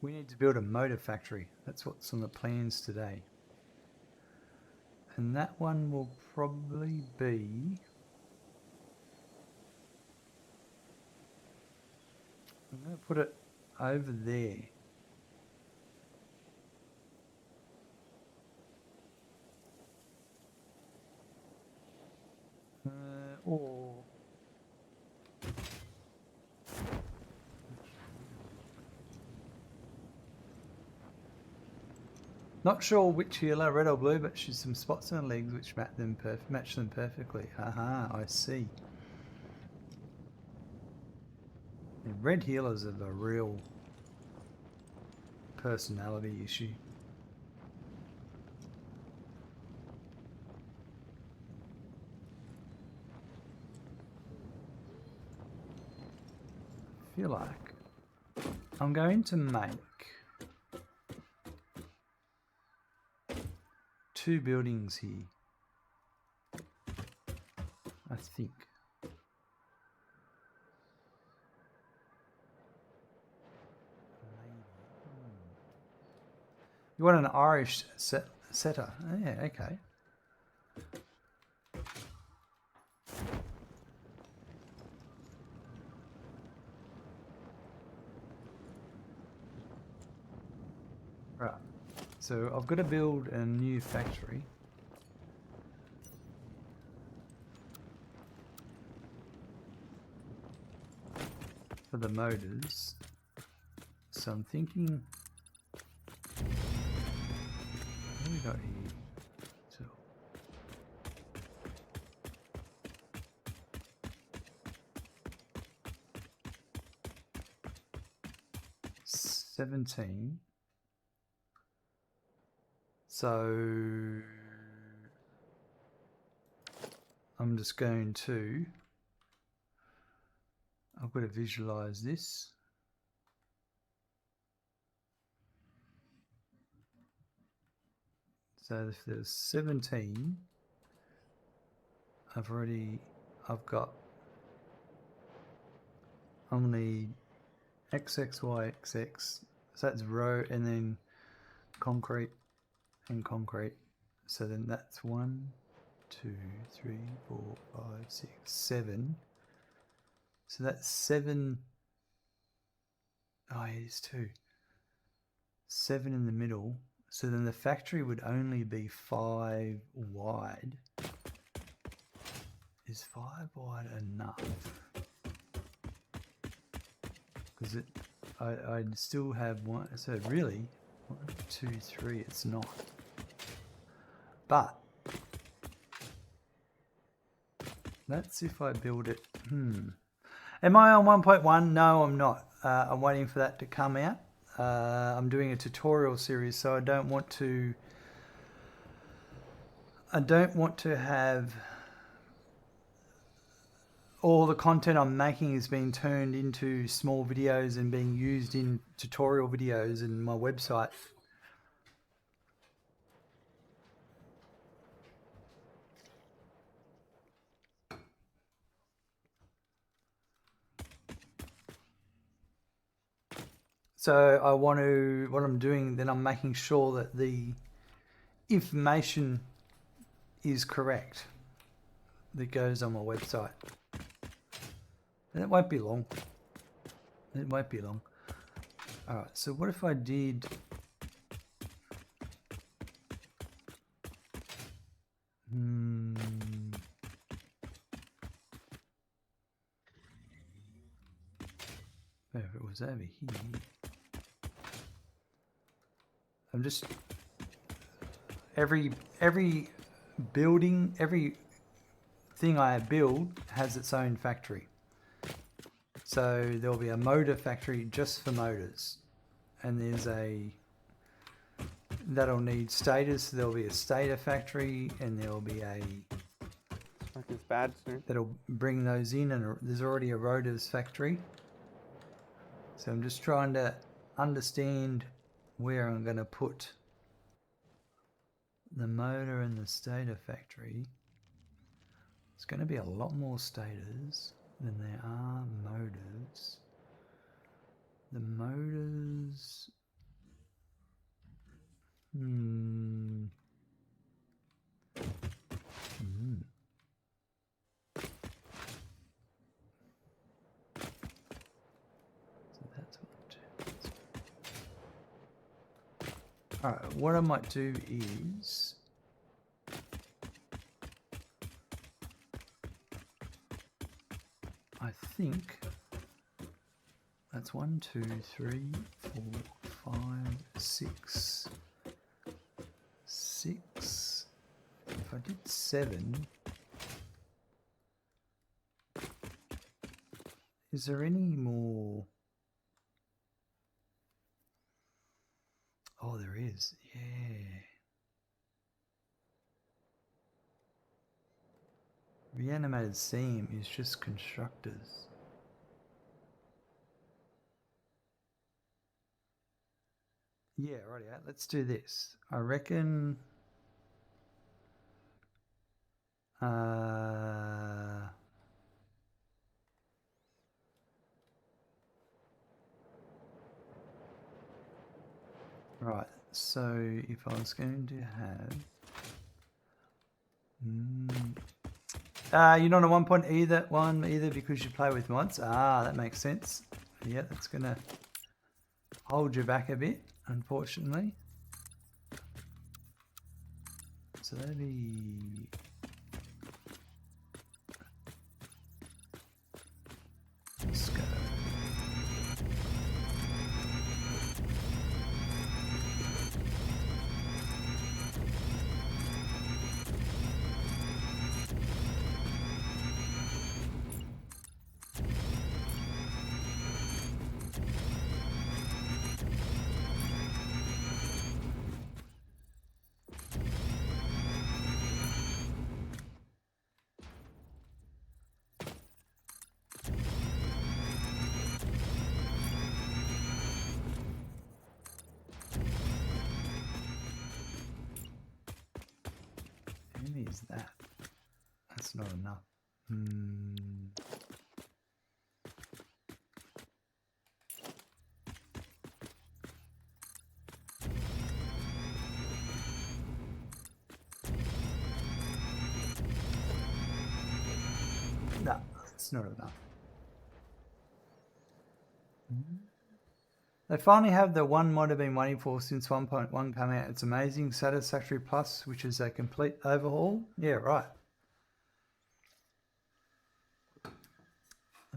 We need to build a motor factory. That's what's on the plans today. And that one will probably be... I'm going to put it over there. Or... Not sure which healer, red or blue, but she's some spots on her legs which match them perfectly. Haha, I see. The red healers have a real personality issue. I feel like I'm going to make 2 buildings here, I think. You want an Irish setter? Oh, yeah, okay. Right. So I've got to build a new factory. For the motors. So I'm thinking... What do we got here? So 17. So I'm just going to... I've got to visualize this. So if there's 17, I've got only XXYXX, so that's row, and then concrete and concrete. So then that's 1, 2, 3, 4, 5, 6, 7. So that's 7. Oh, it is 2. 7 in the middle. So then the factory would only be 5 wide. Is 5 wide enough? Because I'd still have one. So really, 1, 2, 3. It's not. But that's if I build it. Am I on 1.1? No, I'm not. I'm waiting for that to come out. I'm doing a tutorial series, so I don't want to have all the content I'm making is being turned into small videos and being used in tutorial videos in my website. So what I'm doing, then I'm making sure that the information is correct that goes on my website. And it won't be long. It won't be long. Alright, so what if I did... If it was over here... I'm just... Every building, every thing I build has its own factory. So there'll be a motor factory just for motors. And there's that'll need stators, so there'll be a stator factory, and there'll be a... Like it's bad, sir. That'll bring those in, and there's already a Rotors factory. So I'm just trying to understand where I'm going to put the motor and the stator factory. It's going to be a lot more stators than there are motors. The motors Hmm. Hmm. So that's what. All right. What I might do is. I think that's 1, 2, 3, 4, 5, 6. 6. If I did 7, is there any more? Oh, there is. Yeah. Reanimated seam is just constructors. Yeah, right. Yeah. Let's do this. I reckon. Right. So if I was going to have. You're not a 1 point either because you play with mods. That makes sense. Yeah, that's gonna hold you back a bit, unfortunately. So that'd be. Let's go. Who is that? That's not enough. No, it's not enough. They finally have the one mod I've been waiting for since 1.1 come out. It's amazing. Satisfactory Plus, which is a complete overhaul. Yeah, right.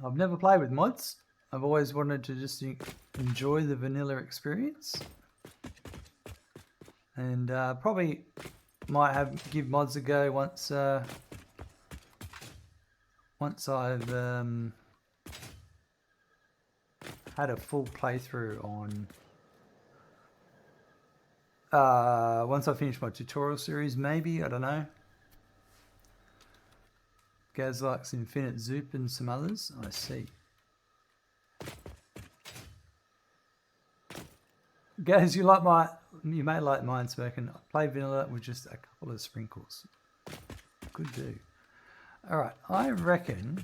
I've never played with mods. I've always wanted to just enjoy the vanilla experience. And probably might give mods a go once I've had a full playthrough on once I finish my tutorial series, maybe, I don't know. Gaz likes Infinite Zoop and some others. I see. Gaz, you may like mine smoking. Play vanilla with just a couple of sprinkles. Good do. All right, I reckon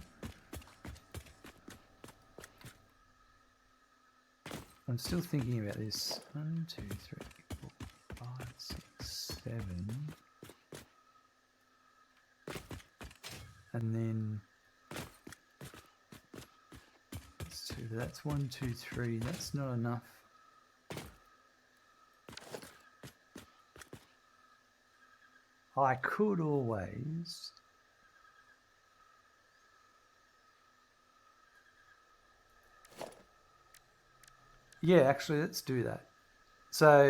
I'm still thinking about this. 1, 2, 3, 4, 5, 6, 7. And then that's 1, 2, 3. That's not enough. I could always. Yeah, actually, let's do that. So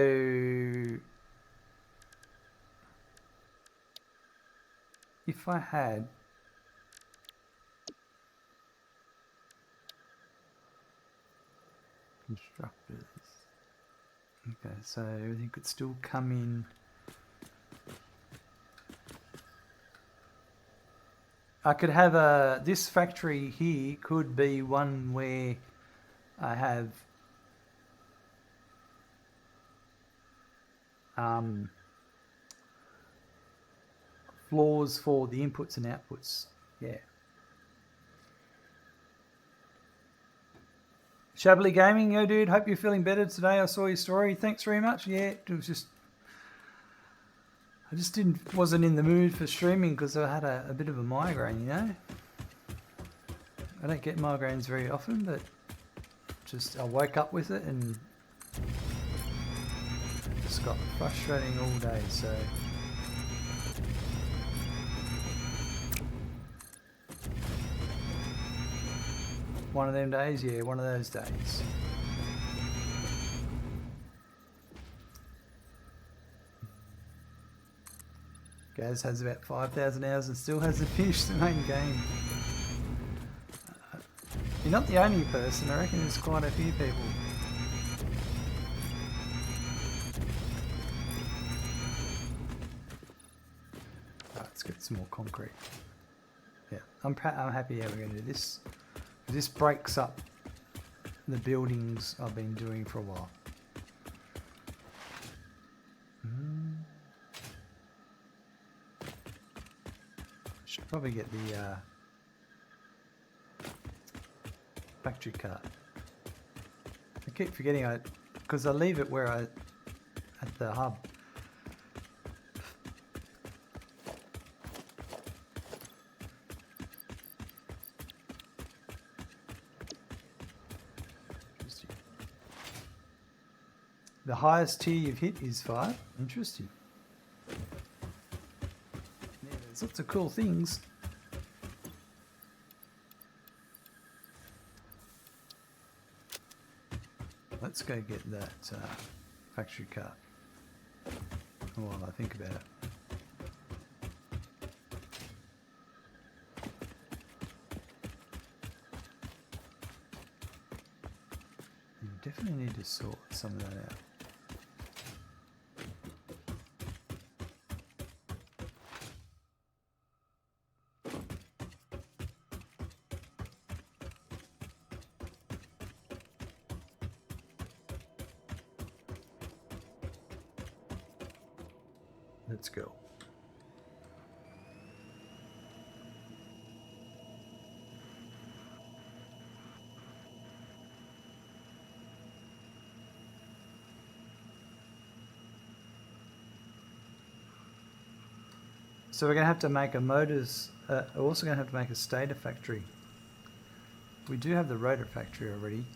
if I had constructors, okay, so everything could still come in. I could have this factory here could be one where I have floors for the inputs and outputs. Yeah. Shabbily Gaming, yo dude, hope you're feeling better today. I saw your story. Thanks very much. Yeah, it was just I just wasn't in the mood for streaming because I had a bit of a migraine, you know. I don't get migraines very often, but just I woke up with it and just got frustrating all day. So one of them days, yeah, one of those days. Gaz has about 5,000 hours and still hasn't finished the main game. You're not the only person, I reckon there's quite a few people. Right, let's get some more concrete. Yeah, I'm happy how we're going to do this. This breaks up the buildings I've been doing for a while. Should probably get the factory cart. I keep forgetting because I leave it where at the hub. The highest tier you've hit is 5. Interesting. Yeah, there's lots of cool things. Let's go get that factory cart while I think about it. You definitely need to sort some of that out. Let's go. So we're going to have to make a motors, we're also going to have to make a Stator Factory. We do have the Rotor Factory already.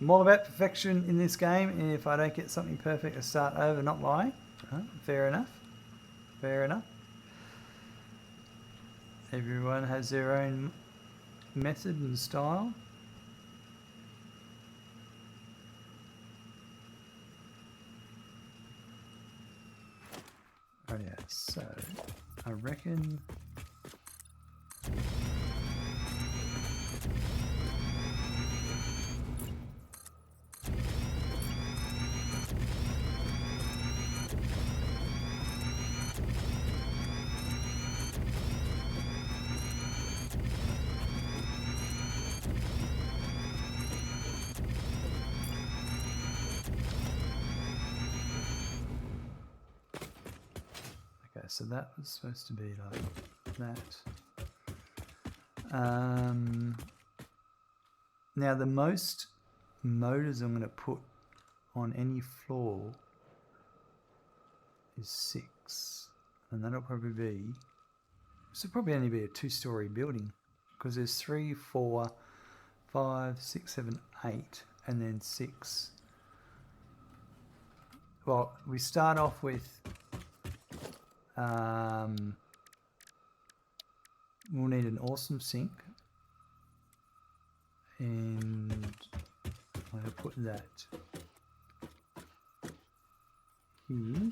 I'm all about perfection in this game, and if I don't get something perfect, I start over, not lying. Fair enough. Fair enough. Everyone has their own method and style. Oh yeah, so I reckon so that was supposed to be like that. Now the most motors I'm going to put on any floor is 6, and that'll probably be, this will probably only be a 2-story building because there's 3, 4, 5, 6, 7, 8, and then 6. Well, we start off with we'll need an awesome sink, and I'll put that here.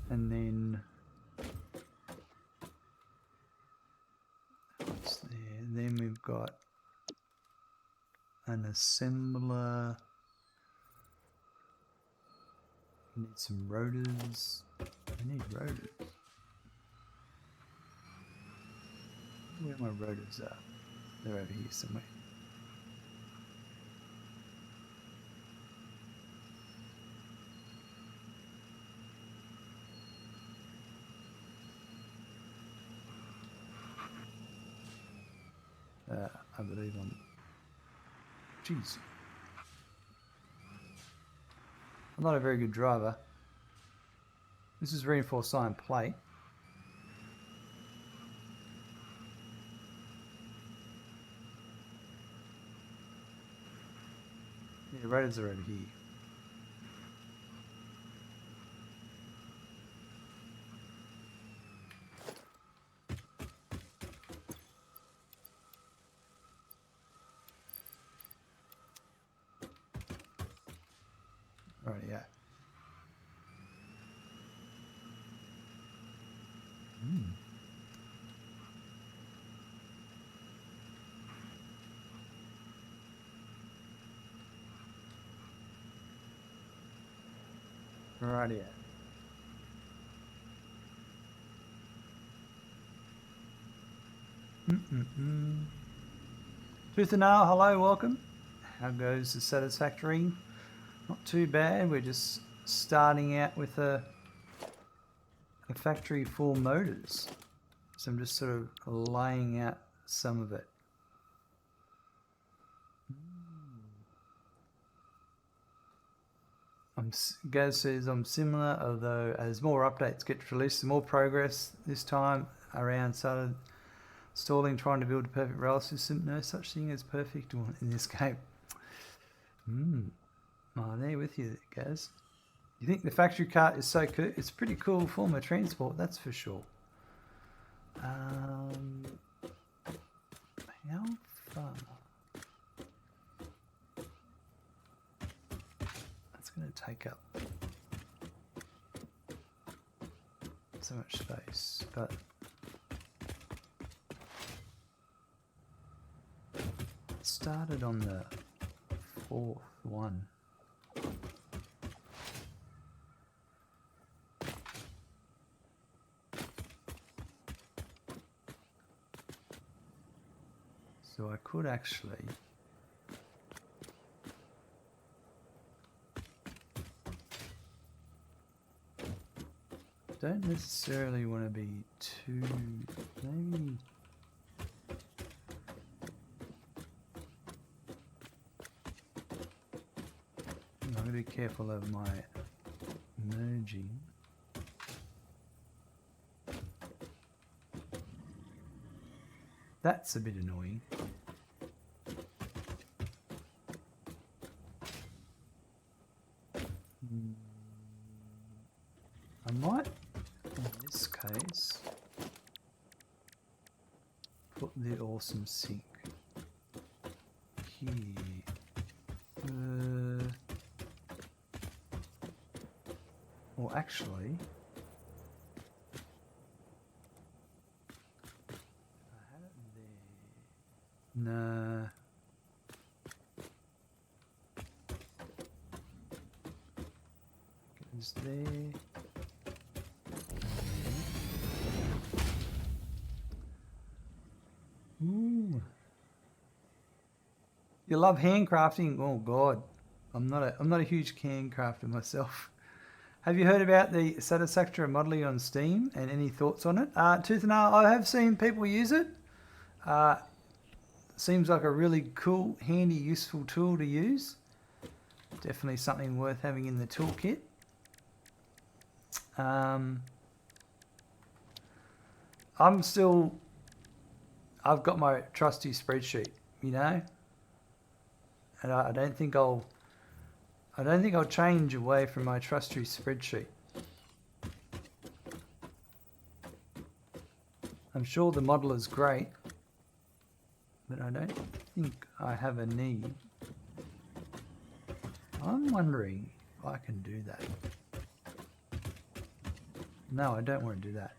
And then what's there? Then we've got an assembler. We need some rotors. I need rotors. Where my rotors are? They're over here somewhere. I believe I'm... Jeez. I'm not a very good driver. This is reinforced iron plate. Yeah, Rotors are over here. Right, yeah. Right, yeah. Tooth and nail, hello, welcome. How goes the Satisfactory? Not too bad. We're just starting out with a factory full motors. So I'm just sort of laying out some of it. Gaz says I'm similar, although as more updates get released, the more progress this time around started stalling, trying to build a perfect rail system. No such thing as perfect in this game. Oh, there with you, Gaz. You think the factory cart is so cool? It's a pretty cool form of transport, that's for sure. How far? That's going to take up so much space, but it started on the 4th one. So I could actually don't necessarily want to be too, maybe I'm going to be careful of my merging. That's a bit annoying. I might, in this case, put the awesome sink here. Or actually, I had it there. Nah. Goes there. Ooh. You love handcrafting? Oh God, I'm not a huge handcrafter myself. Have you heard about the Satisfactory modeling on Steam and any thoughts on it? Tooth and nail, I have seen people use it. Seems like a really cool, handy, useful tool to use. Definitely something worth having in the toolkit. I've got my trusty spreadsheet, you know, and I don't think I'll change away from my trusty spreadsheet. I'm sure the model is great, but I don't think I have a need. I'm wondering if I can do that. No, I don't want to do that.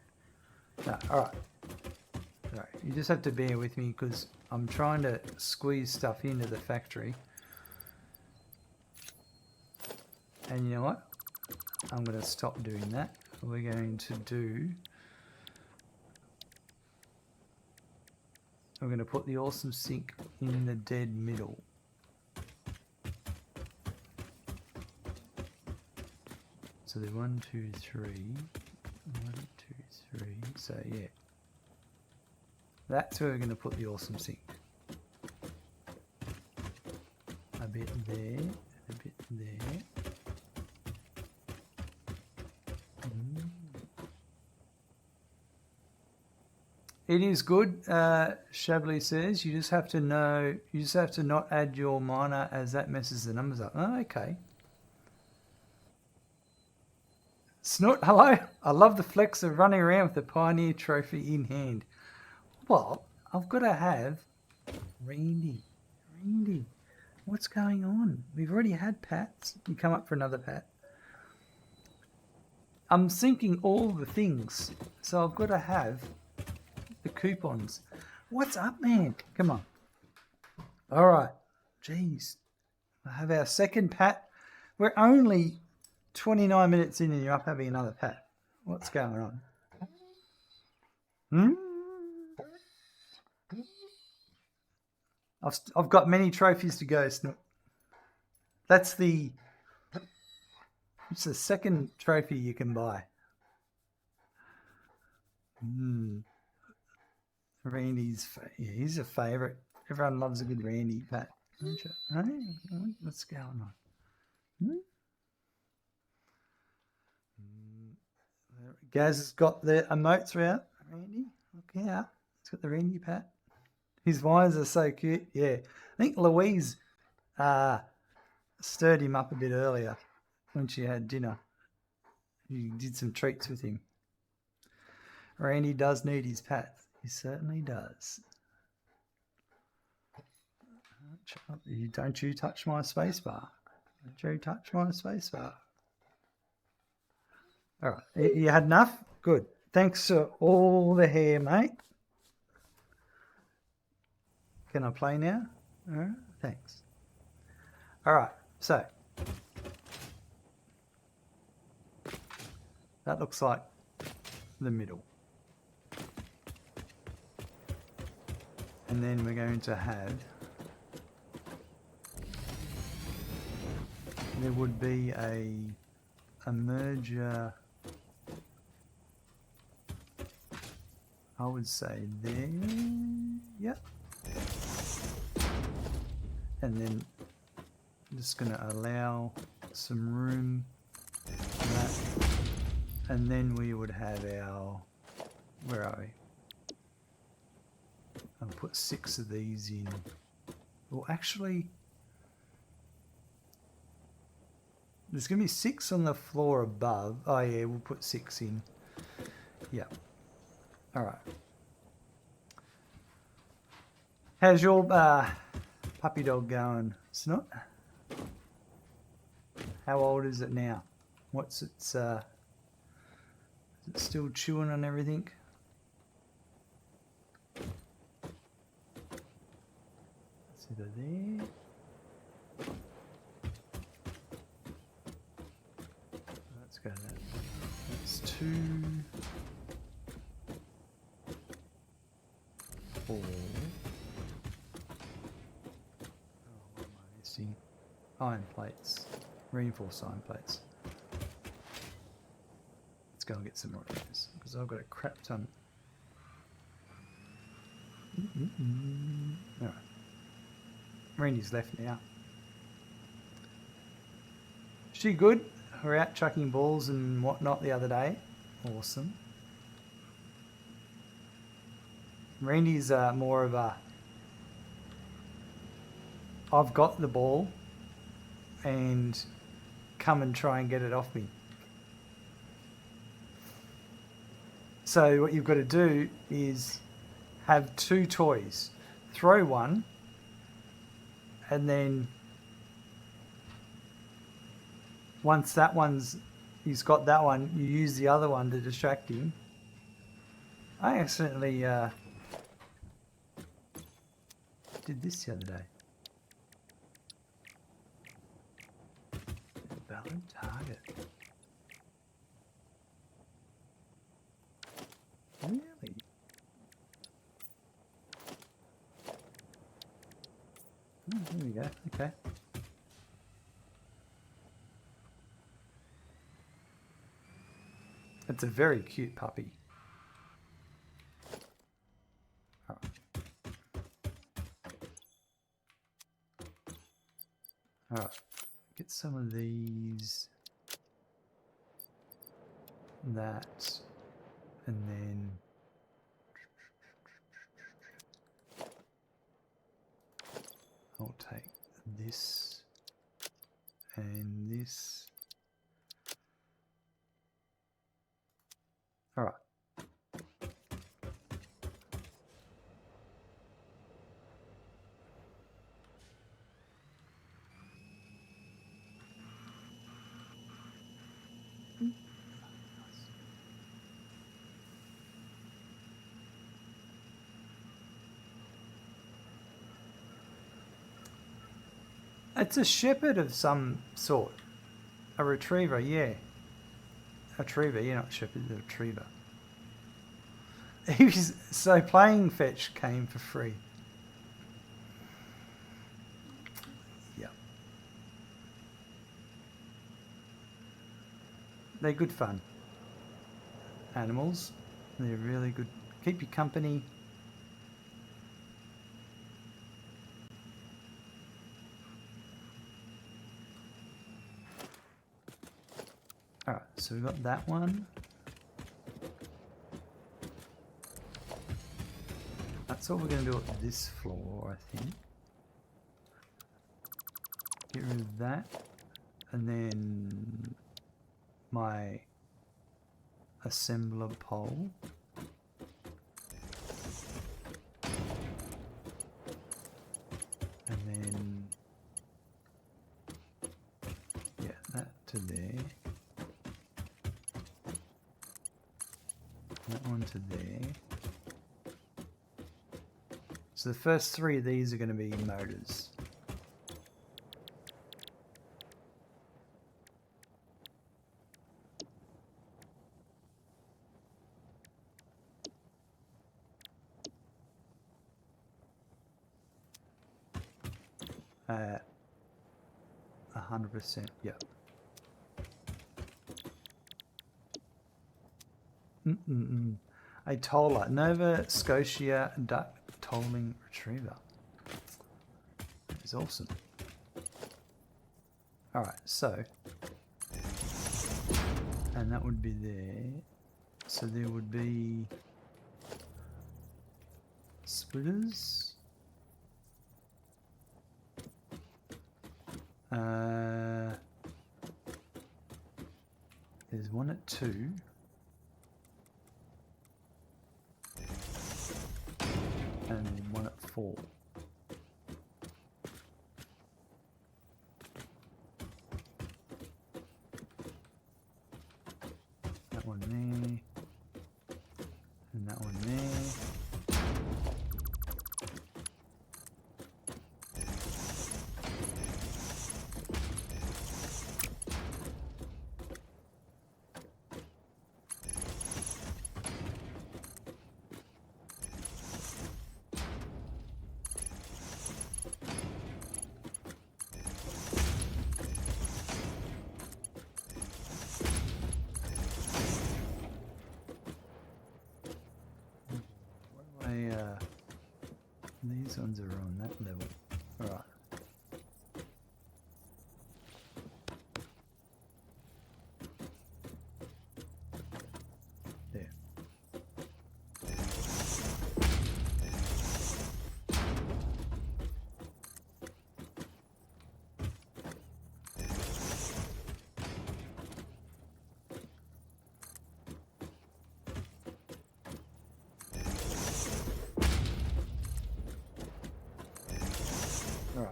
No, alright. Sorry, you just have to bear with me because I'm trying to squeeze stuff into the factory. And you know what? I'm going to stop doing that. We're going to put the awesome sink in the dead middle. So the 1, 2, 3, 1, 2, 3. So yeah, that's where we're going to put the awesome sink. bit there, a bit there. It is good, Shably says. You just have to know, you just have to not add your miner as that messes the numbers up. Oh, okay. Snoot, hello. I love the flex of running around with the Pioneer Trophy in hand. Well, I've got to have Randy. Randy, what's going on? We've already had Pats. You come up for another Pat. I'm syncing all the things, so I've got to have the coupons. What's up, man? Come on. All right. Jeez. I have our second Pat. We're only 29 minutes in and you're up having another Pat. What's going on? I've got many trophies to go, Snook. It's the second trophy you can buy. Randy's, he's a favourite. Everyone loves a good Randy Pat. What's going on? Gaz has got the emotes out. Randy, look out. He's got the Randy Pat. His wines are so cute. Yeah. I think Louise stirred him up a bit earlier when she had dinner. She did some treats with him. Randy does need his Pat. He certainly does. Don't you touch my spacebar. Don't you touch my spacebar. All right. You had enough? Good. Thanks for all the hair, mate. Can I play now? All right. Thanks. All right. So that looks like the middle. And then we're going to have, there would be a merger, I would say there, yep. And then I'm just going to allow some room for that. And then we would have our, where are we? I'll put 6 of these in. Well, actually, there's going to be 6 on the floor above. Oh, yeah, we'll put 6 in. Yeah. All right. How's your puppy dog going, Snoot? How old is it now? What's its, is it still chewing on everything? Either there. Let's go there. That's 2, 4. Oh, what am I missing? Iron plates. Reinforced iron plates. Let's go and get some more of those because I've got a crap ton. All right. Randy's left now. She good? We're out chucking balls and whatnot the other day. Awesome. Randy's more of a, I've got the ball and come and try and get it off me. So what you've got to do is have 2 toys. Throw one. And then once that he's got that one, you use the other one to distract him. I accidentally did this the other day. Valid target. Really? Oh, there we go. Okay. It's a very cute puppy. Oh. Alright, get some of these, that, and then I'll take this and this. All right. It's a shepherd of some sort. A retriever, yeah. A retriever, yeah, not shepherd, a retriever. So playing fetch came for free. Yep. They're good fun. Animals. They're really good. Keep you company. Alright, so we've got that one. That's all we're going to do at this floor, I think. Get rid of that. And then my assembler pole. And then, yeah, that to there. That one to there. So the first three of these are going to be motors. At 100%, yep. A toller, Nova Scotia duck tolling retriever. It's awesome. Alright, so, and that would be there. So there would be splitters. There's one at 2. And one at 4. That one there. And that one there. These ones are on that level. Alright. There. Alright.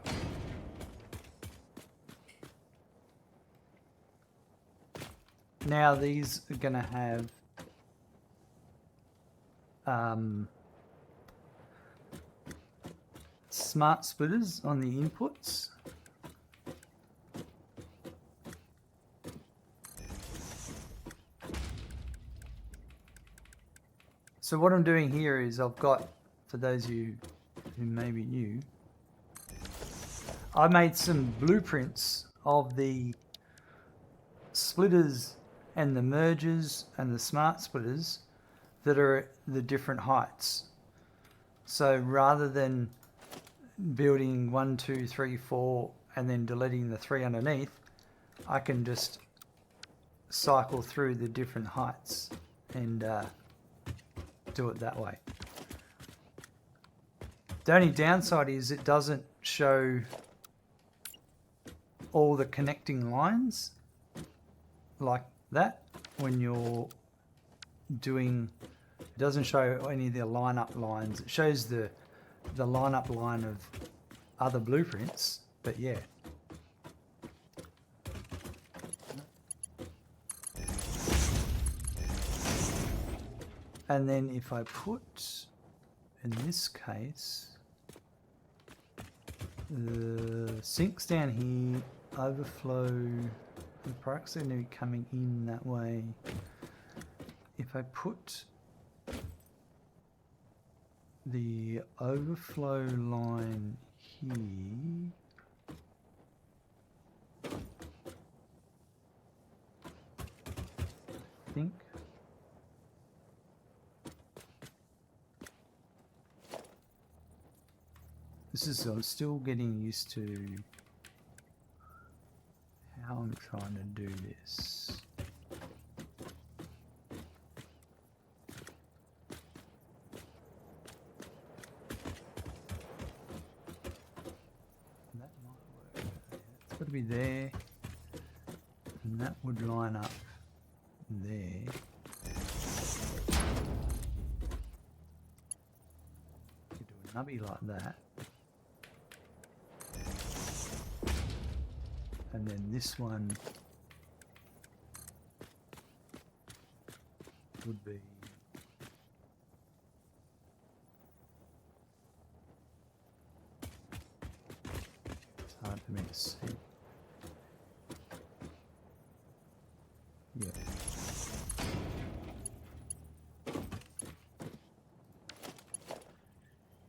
Now these are going to have smart splitters on the inputs. So what I'm doing here is I've got, for those of you who may be new, I made some blueprints of the splitters and the mergers and the smart splitters that are at the different heights. So rather than building 1, 2, 3, 4 and then deleting the 3 underneath, I can just cycle through the different heights and do it that way. The only downside is it doesn't show all the connecting lines like that when you're doing. It doesn't show any of the line-up lines. It shows the line-up line of other blueprints, but yeah. And then if I put, in this case, the sinks down here, overflow, the products are going to be coming in that way. If I put the overflow line here, I think this is, I'm still getting used to how I'm trying to do this. That might work. It's got to be there, and that would line up there. You do a nubby like that. And then this one would be it's hard for me to see. Yeah.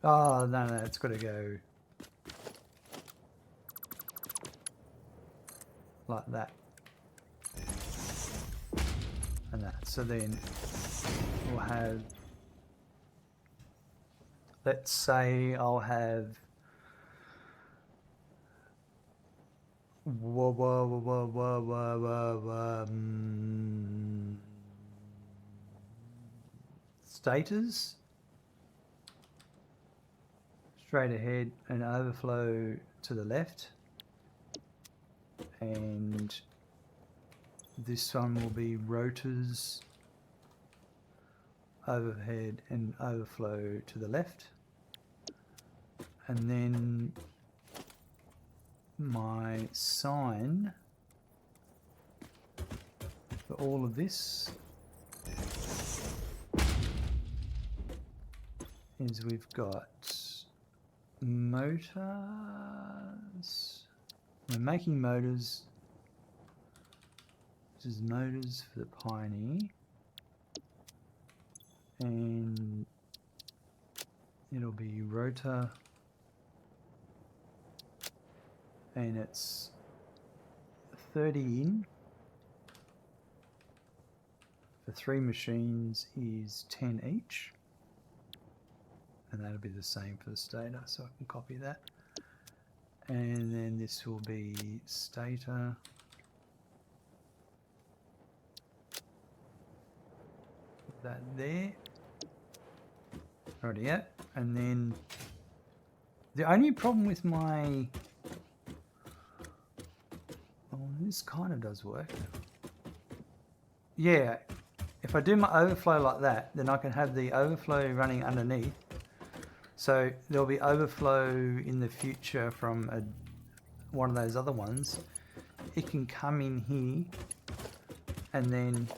Oh no, it's got to go like that and that. So then we'll have, let's say I'll have stators straight ahead and overflow to the left. And this one will be rotors, overhead and overflow to the left. And then my sign for all of this is we've got motors. We're making motors. This is motors for the Pioneer. And it'll be rotor. And it's 30 in. For 3 machines is 10 each. And that'll be the same for the Stator, so I can copy that. And then this will be Stator. Put that there. Already out. And then the only problem with my, oh, this kind of does work. Yeah, if I do my overflow like that, then I can have the overflow running underneath. So there'll be overflow in the future from one of those other ones. It can come in here and then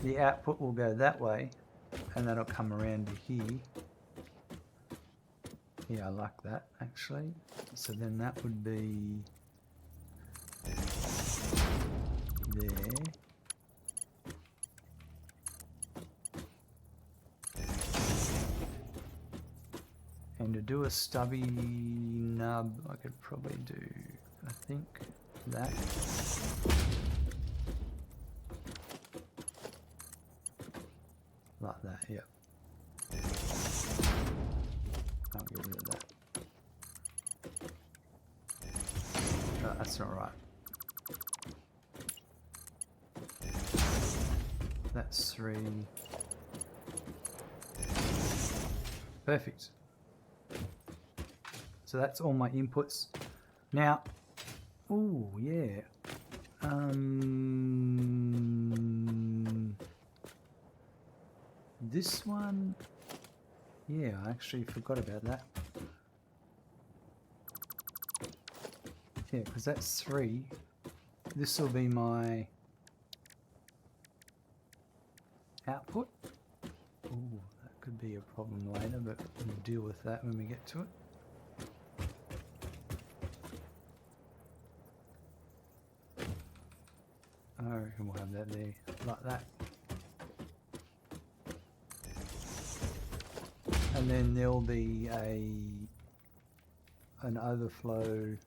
the output will go that way and that'll come around to here. Yeah, I like that actually. So then that would be there. And to do a stubby nub, I could probably do, I think, that. Like that, yeah. that's not right. That's 3. Perfect. So that's all my inputs. Now, oh yeah. This one, yeah, I actually forgot about that. Yeah, because that's 3. This will be my output. Oh, that could be a problem later, but we'll deal with that when we get to it. I reckon we'll have that there, like that. And then there'll be an overflow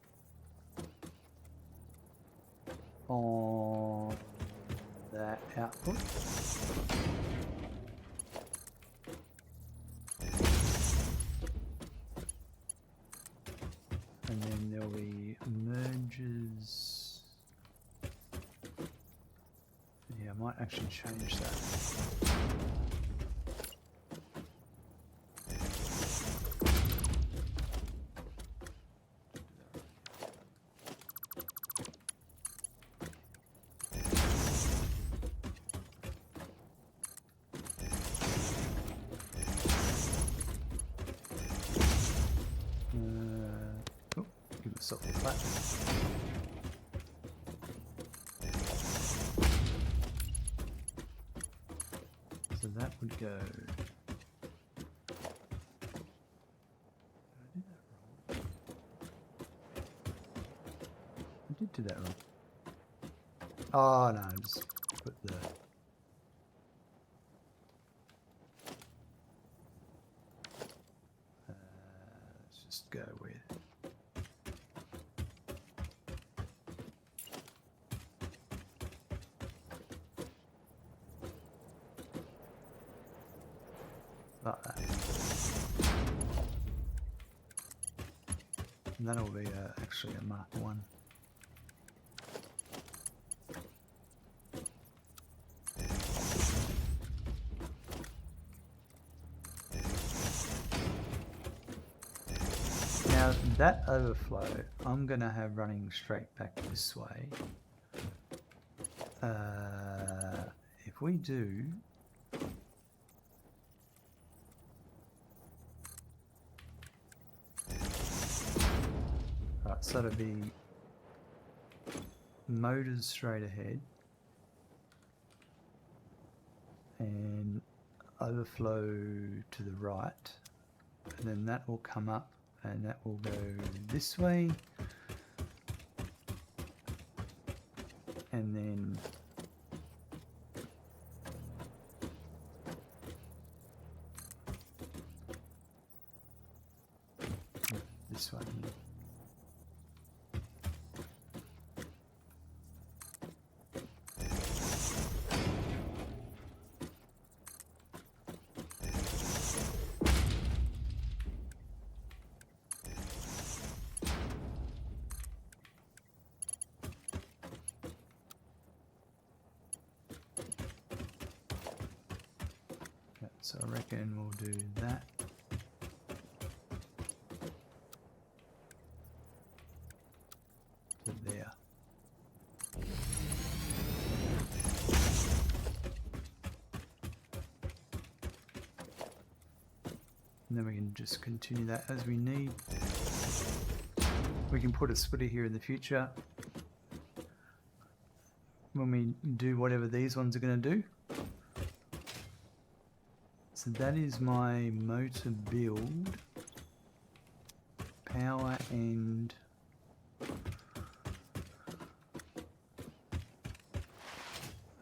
on that output. And then there'll be merges. Yeah, I might actually change that. Give myself a clap. So that would go. I did do that wrong. Oh no, just put the. Let's just go with. Like that. And that'll be actually a Mark 1. Now that overflow I'm going to have running straight back this way. If we do right, so it'll be motors straight ahead and overflow to the right, and then that will come up and that will go this way, and then this one here. So I reckon we'll do that. To there. And then we can just continue that as we need. We can put a splitter here in the future when we do whatever these ones are going to do. So that is my motor build, power and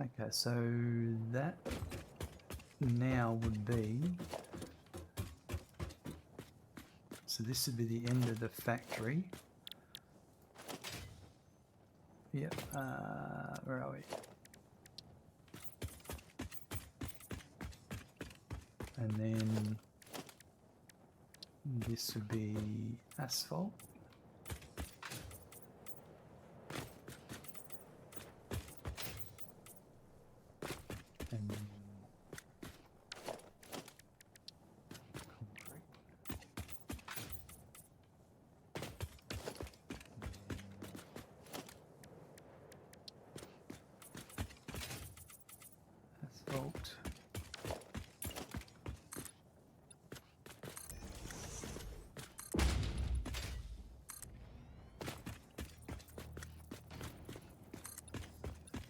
okay, so that now would be, so this would be the end of the factory. Yep, where are we? And then this would be asphalt.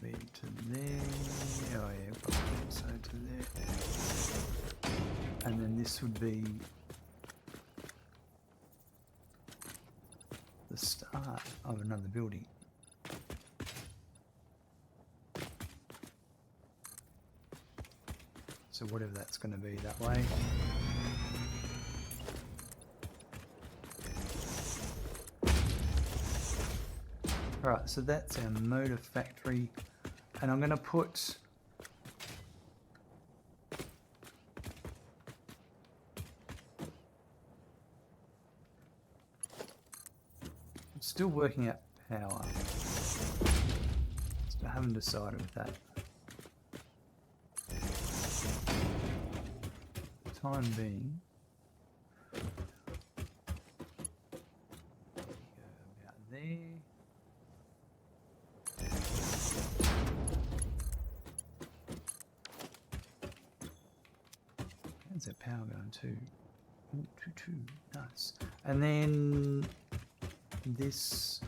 be to there. Oh yeah, probably so to there. And then this would be the start of another building. So whatever that's going to be that way. Alright, so that's our motor factory. And I'm going to put I'm still working out power. I haven't decided with that. Time being, go about there. How's that power going to? Ooh, 2, nice. And then this.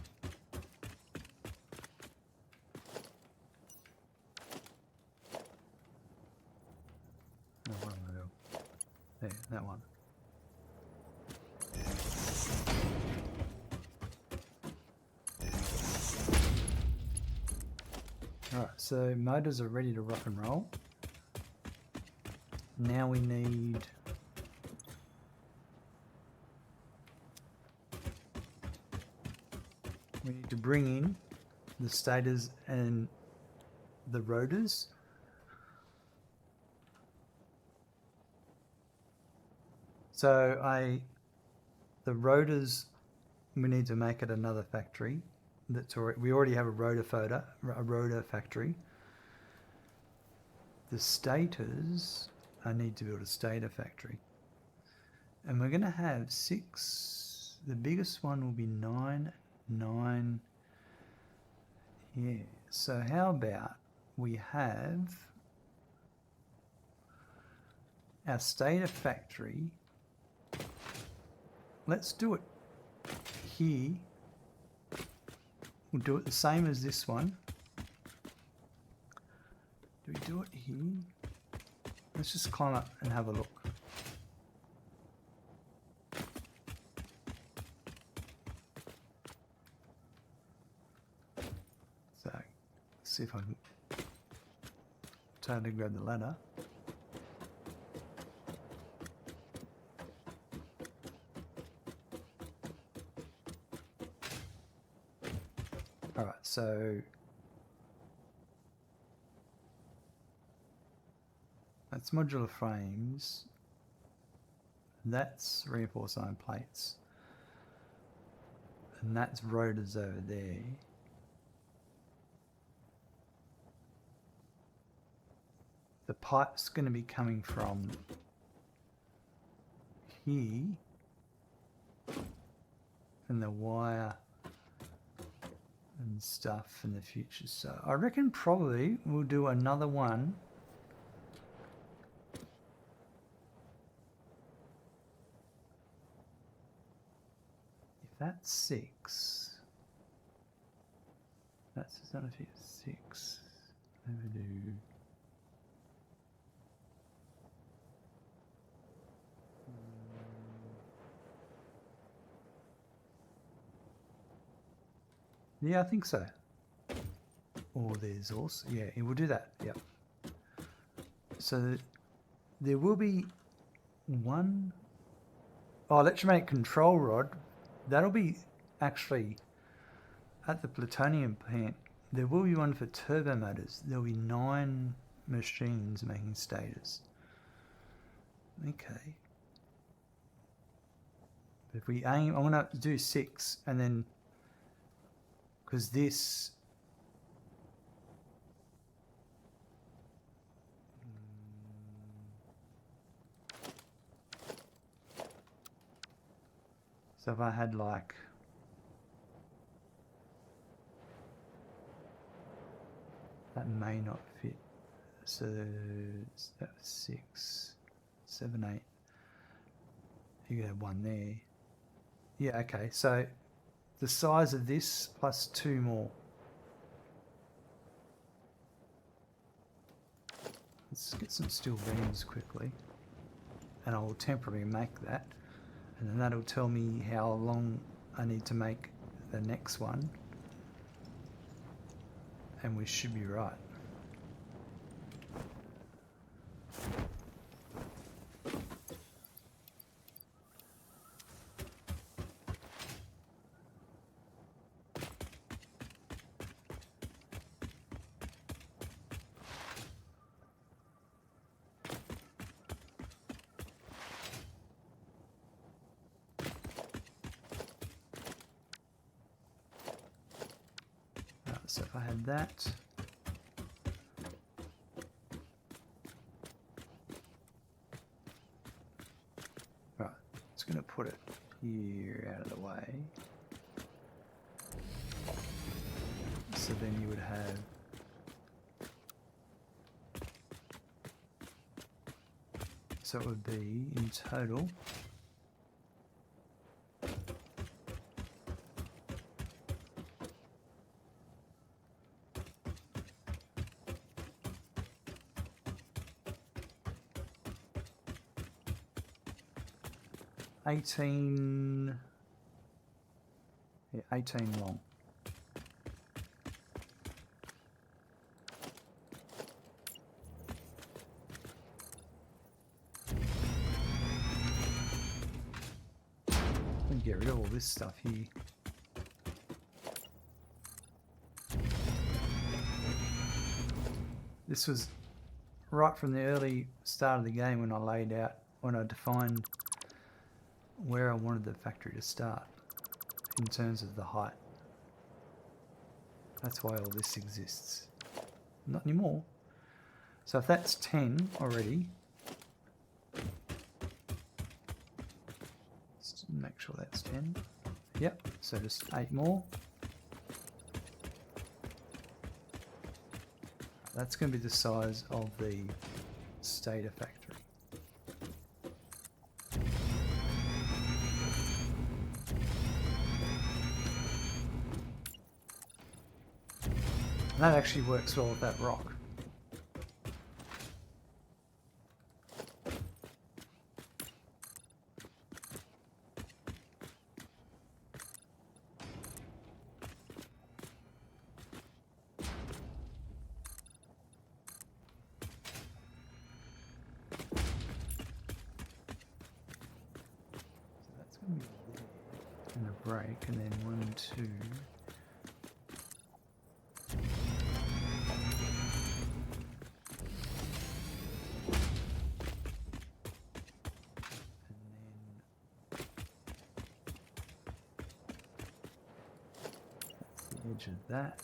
Oh, what am I doing? There, that one. Alright, so motors are ready to rock and roll. Now we need to bring in the stators and the rotors. So the rotors, we need to make it another factory. We already have a rotor factory. The stators, I need to build a stator factory. And we're going to have 6, the biggest one will be 9. Yeah, so how about we have our stator factory. Let's do it here. We'll do it the same as this one. Do we do it here? Let's just climb up and have a look. So, let's see if I can totally grab the ladder. Alright, so that's modular frames. That's reinforced iron plates. And that's rotors over there. The pipe's going to be coming from here. And the wire and stuff in the future. So I reckon probably we'll do another one. If that's 6, that's not a 6. Maybe do. Yeah, I think so. Or there's also, yeah, we'll do that. Yep. So there will be one electromagnetic control rod. That'll be actually at the plutonium plant. There will be one for turbo motors. There'll be 9 machines making stators. Okay. But if we aim, I'm gonna do 6 and then. Because this so if I had like that may not fit, so that was 6, 7, 8. You could have one there. Yeah, okay, so the size of this plus 2 more. Let's get some steel beams quickly, and I will temporarily make that, and then that'll tell me how long I need to make the next one, and we should be right. So if I had that, right, it's going to put it here out of the way. So then you would have so it would be in total . 18 long. And get rid of all this stuff here. This was right from the early start of the game when I defined where I wanted the factory to start in terms of the height. That's why all this exists. Not anymore. So if that's 10 already, let's make sure that's 10. Yep, so just 8 more. That's going to be the size of the Stator Factory. And that actually works well with that rock. So that's going to be there and a break, and then 1, 2. Edge of that.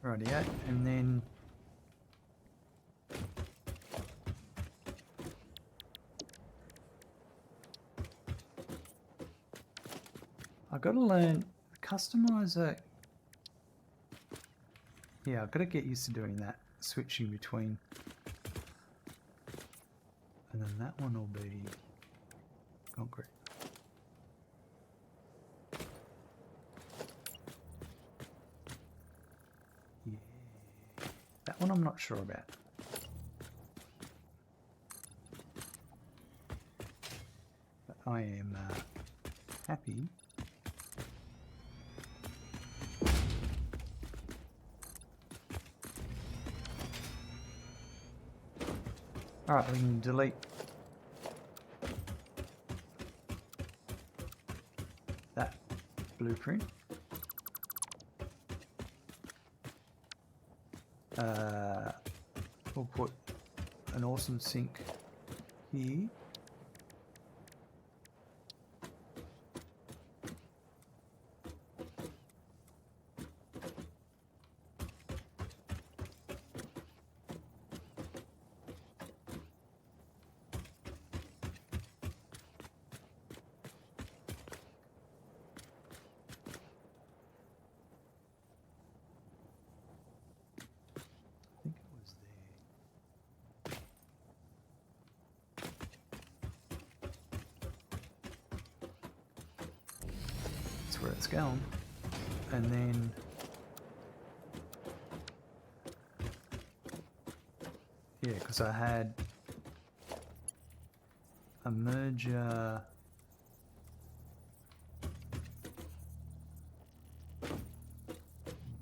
Rightio, and then I've got to learn customizer. Yeah, I've got to get used to doing that, switching between, and then that one will be concrete. That one I'm not sure about. But I am happy. Alright, we can delete that blueprint. We'll put an awesome sink here. I think it was there. That's where it's going. And then yeah, because I had a merger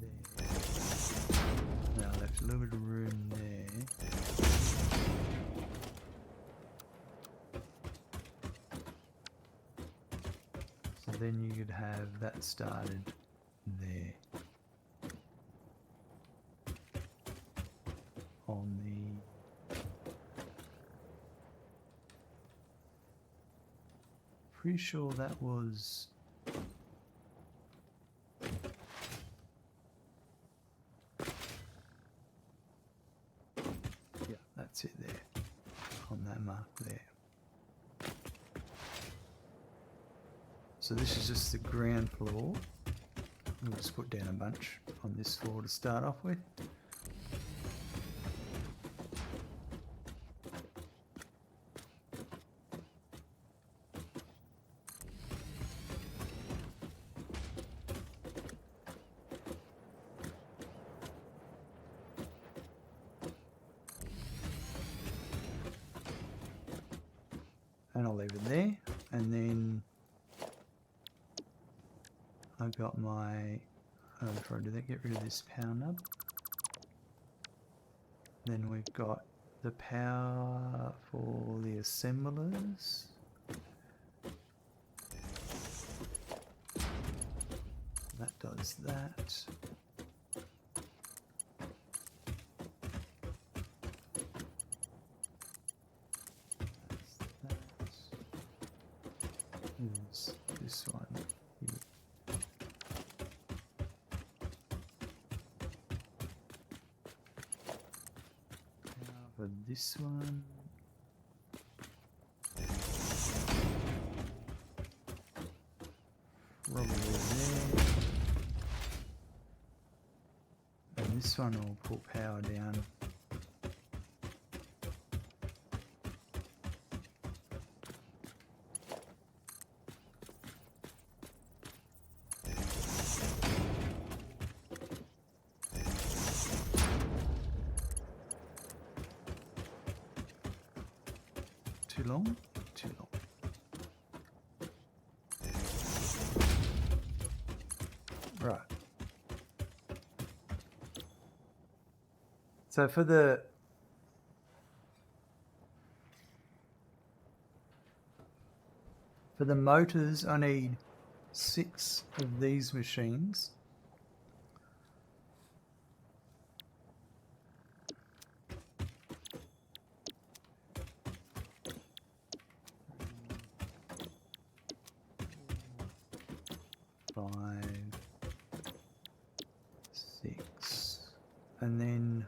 there. Now I left a little bit of room there. So then you could have that started there. On the pretty sure that was yeah, that's it there on that mark there. So this is just the ground floor. We'll just put down a bunch on this floor to start off with. And I'll leave it there, and then I've got my, before I do that, get rid of this power nub. Then we've got the power for the assemblers. That does that. Is this one here. Now for this one, probably there, and this one will put power down. Too long? Too long. Right. So for the motors, I need 6 of these machines. And then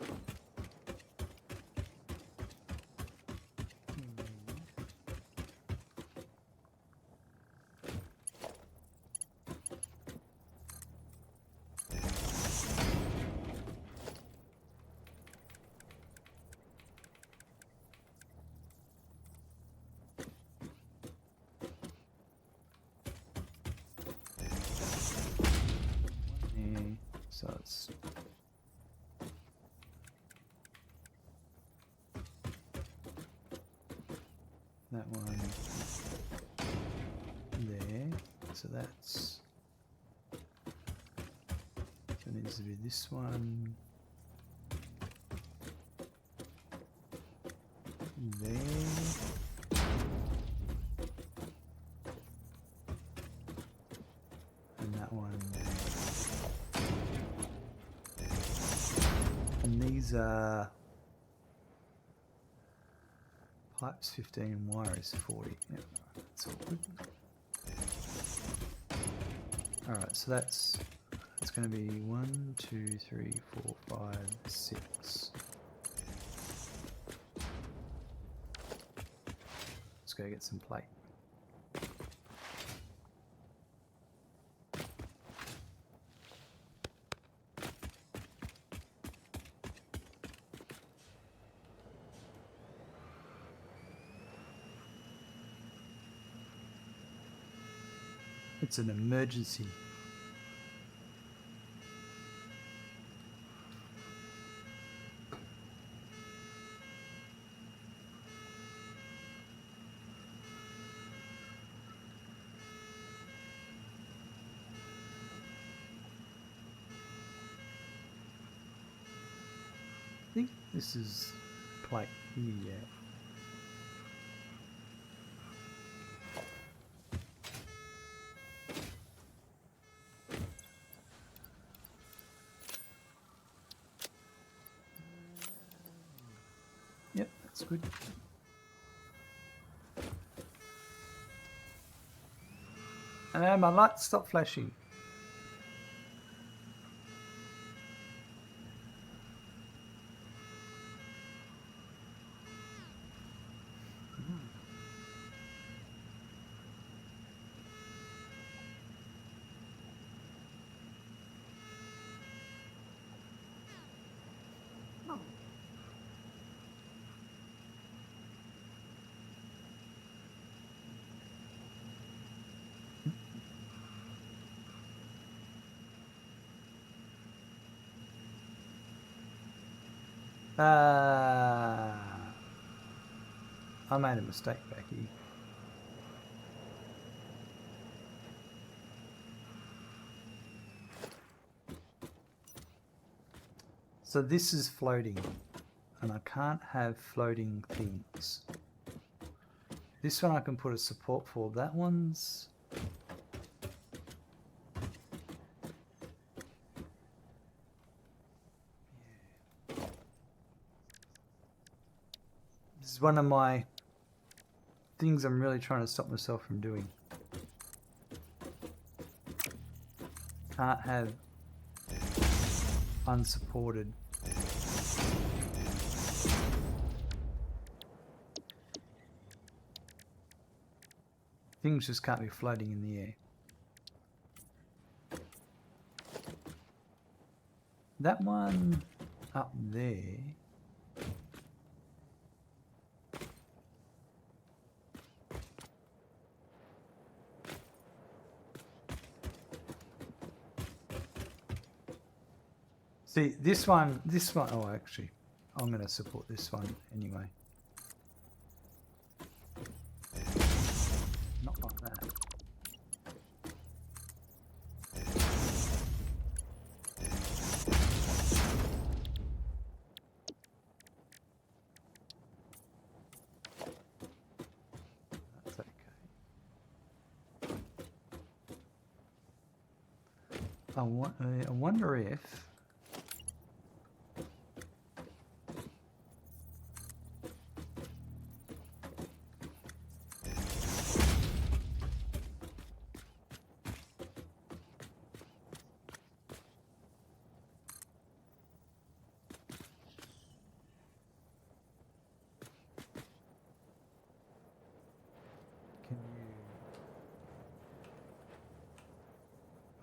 so it's that one there, so that's, so it needs to be this one there, and that one there. And these are Height's 15, wire is 40. Yeah, that's all good. Alright, so that's going to be 1, 2, 3, 4, 5, 6. Let's go get some plate. It's an emergency. I think this is plate here, yeah. Yep, that's good. And my lights stopped flashing. I made a mistake back here. So this is floating, and I can't have floating things. This one I can put a support for. That one's... This is one of my things I'm really trying to stop myself from doing. Can't have unsupported. Things just can't be floating in the air. That one up there. See, this one, oh actually, I'm going to support this one anyway. Not like that. That's okay. I wonder if...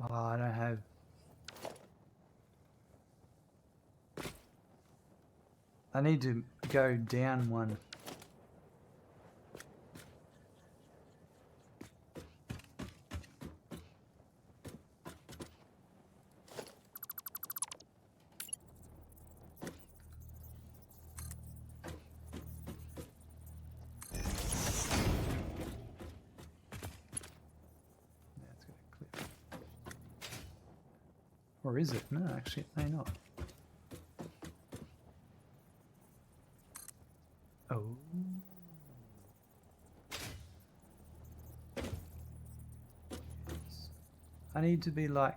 Oh, I don't have... I need to go down one. Or is it? No, actually it may not. Oh. I need to be like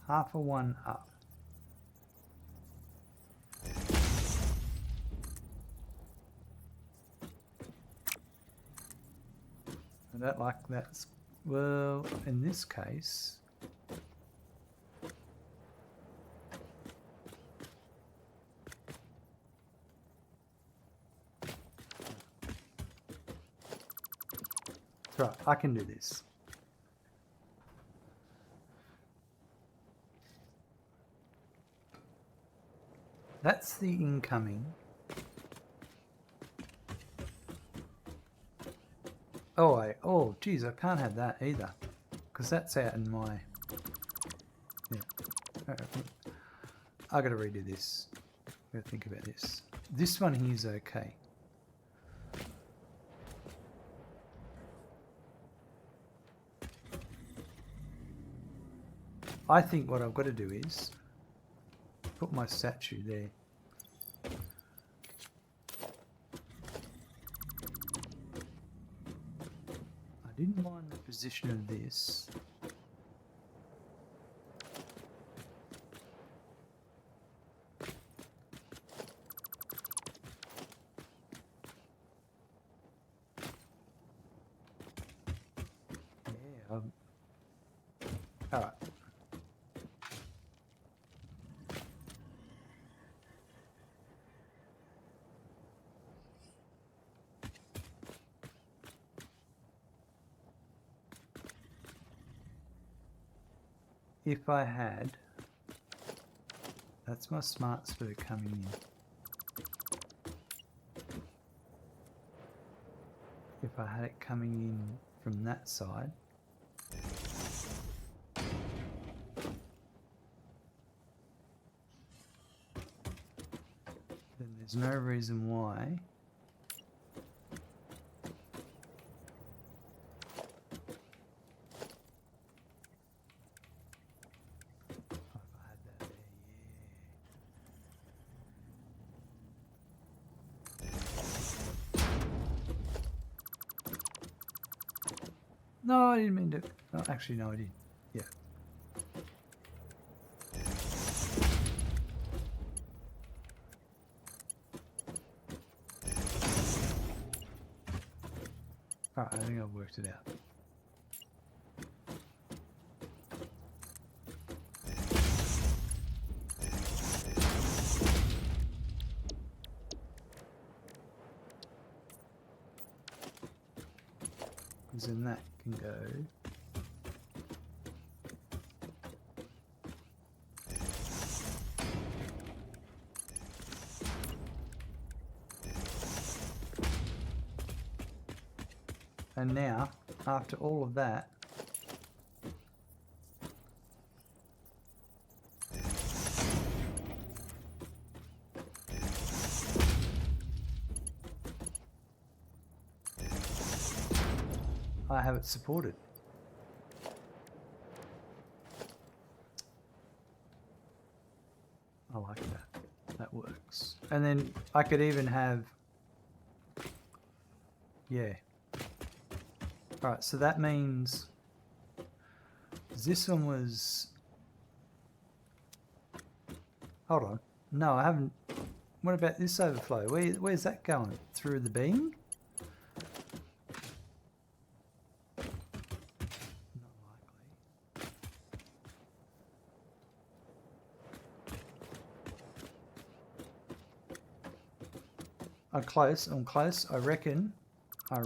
half a one up. I don't like that. Well, in this case, that's right, I can do this. That's the incoming. Oh, geez, I can't have that either, because that's out in my. Yeah, I got to redo this. Got to think about this. This one here's okay. I think what I've got to do is put my statue there. I didn't mind the position of this. Yeah. All right. If I had, that's my smart spur coming in. If I had it coming in from that side, then there's no reason why No, I didn't mean to. Oh, actually, no, I did. Yeah. Alright, I think I've worked it out. Because then that can go. And now, after all of that, I have it supported. I like that. That works. And then I could even have, yeah. Alright, so that means this one was, hold on. No, I haven't. What about this overflow? Where's that going? Through the beam? I'm close. I reckon. I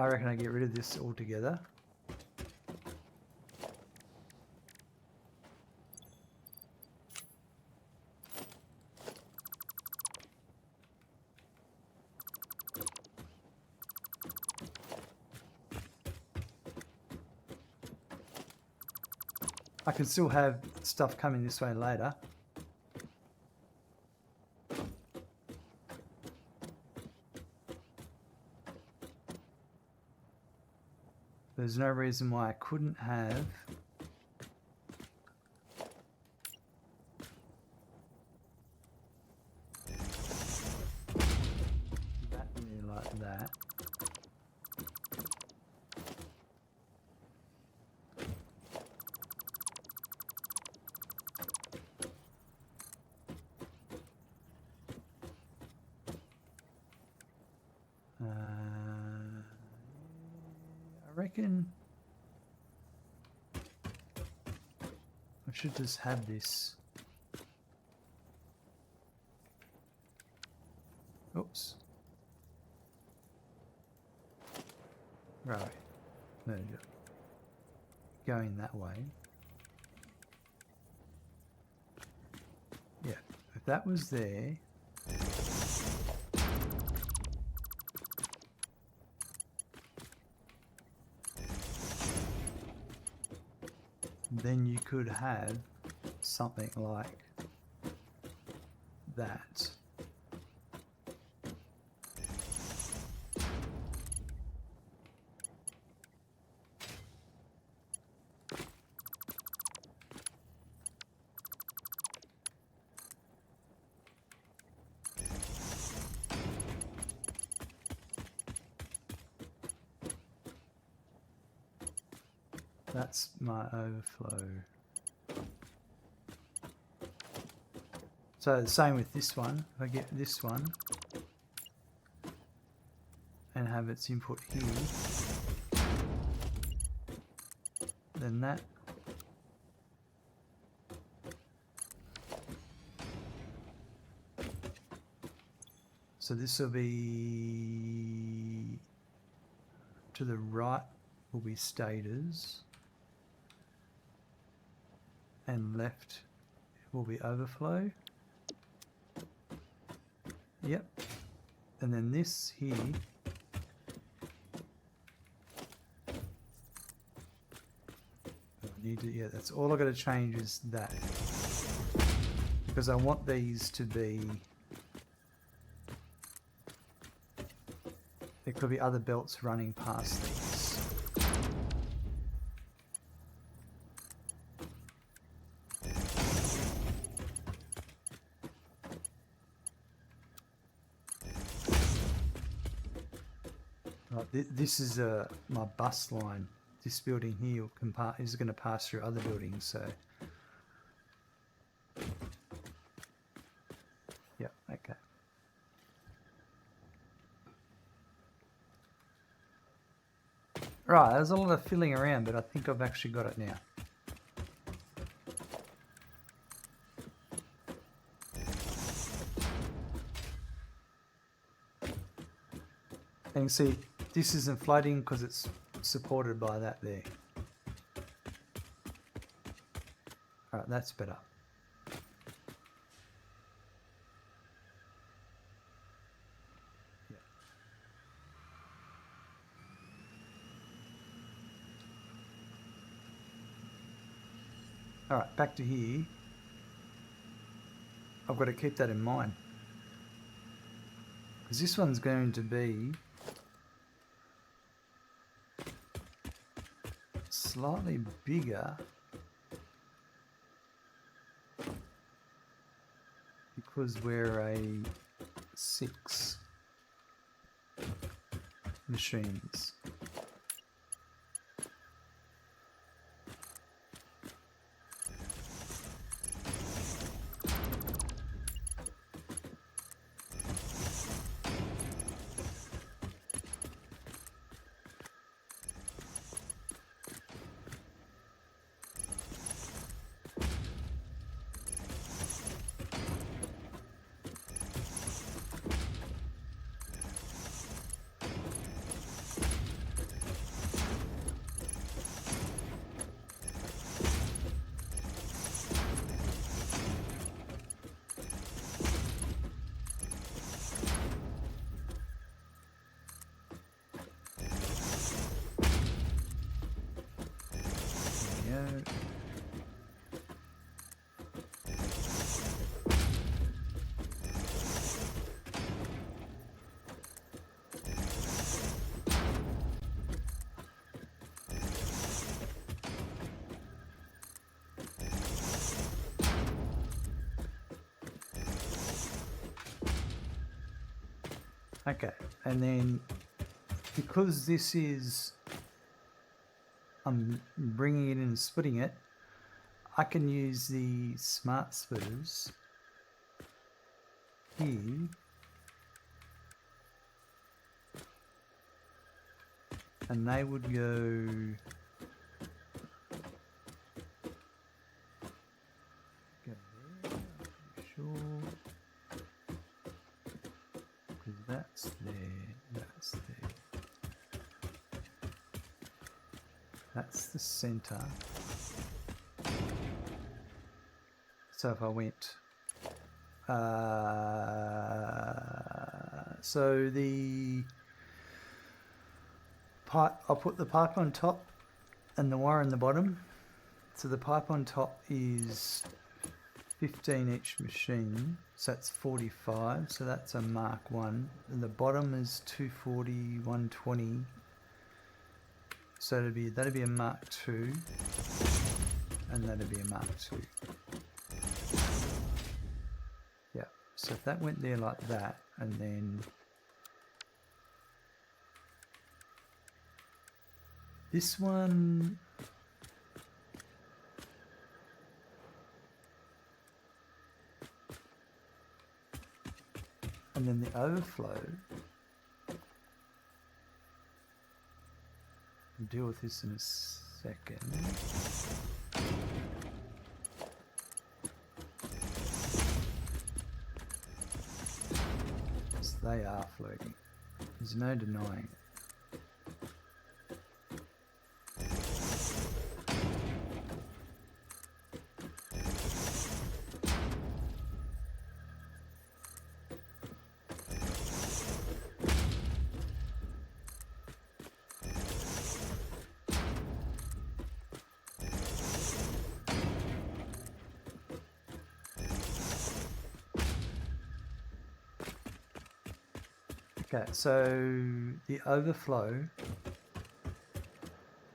reckon I get rid of this altogether. I can still have stuff coming this way later. There's no reason why I couldn't have that near like that. reckon I should just have this. Oops. Right. There you go. Going that way. Yeah. If that was there. Then you could have something like that. That's my overflow. So the same with this one. If I get this one and have its input here, then that. So this will be to the right will be stators and left will be overflow. Yep. And then this here yeah, that's all I got to change is that, because I want these to be, there could be other belts running past these. Right, this is my bus line. This building here is going to pass through other buildings, so yeah, okay. Right, there's a lot of filling around, but I think I've actually got it now. And you see, this isn't floating because it's supported by that there. Alright, that's better. Yeah. Alright, back to here. I've got to keep that in mind, because this one's going to be slightly bigger because we're a 6 machines. Okay, and then because this is, I'm bringing it in and splitting it, I can use the smart splitters here, and they would go there, I'm pretty sure, because that's there, that's the center. So if I went, so the pipe, I'll put the pipe on top and the wire on the bottom. So the pipe on top is 15 each machine, so that's 45, so that's a Mark 1. And the bottom is 240, 120, so that'd be a Mark 2, and that'd be a Mark 2. Yeah, so if that went there like that, and then this one, and then the overflow, I'll deal with this in a second. So they are floating. There's no denying it. Okay, so the overflow,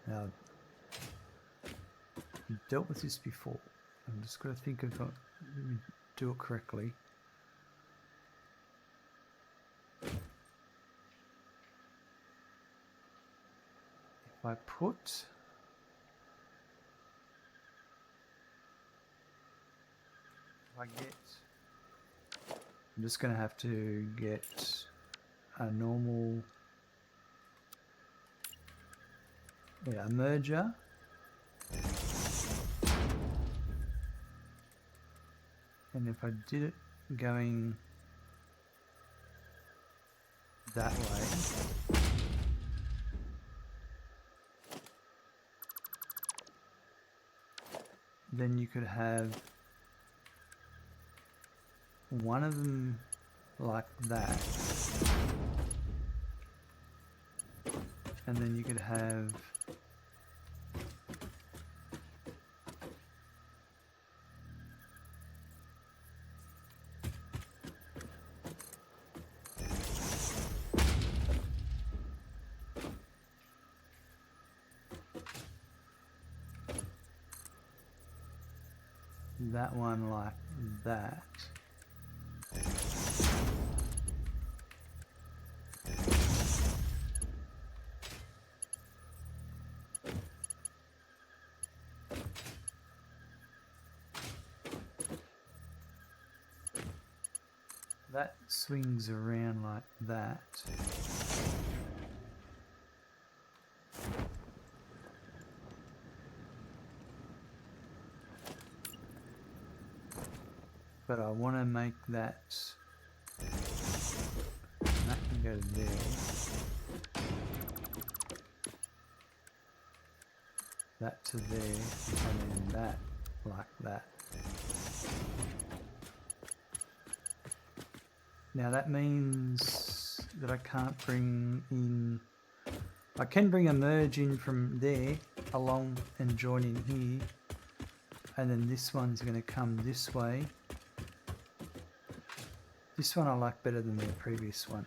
now I've dealt with this before. I'm just going to think of let me do it correctly. If I put I'm just going to have to get a normal, a merger. And if I did it going that way, then you could have one of them like that, and then you could have that one like that. That swings around like that. But I want to make that can go there. That to there, and then that like that. Now that means that I can't bring in, I can bring a merge in from there along and join in here, and then this one's going to come this way. This one I like better than the previous one.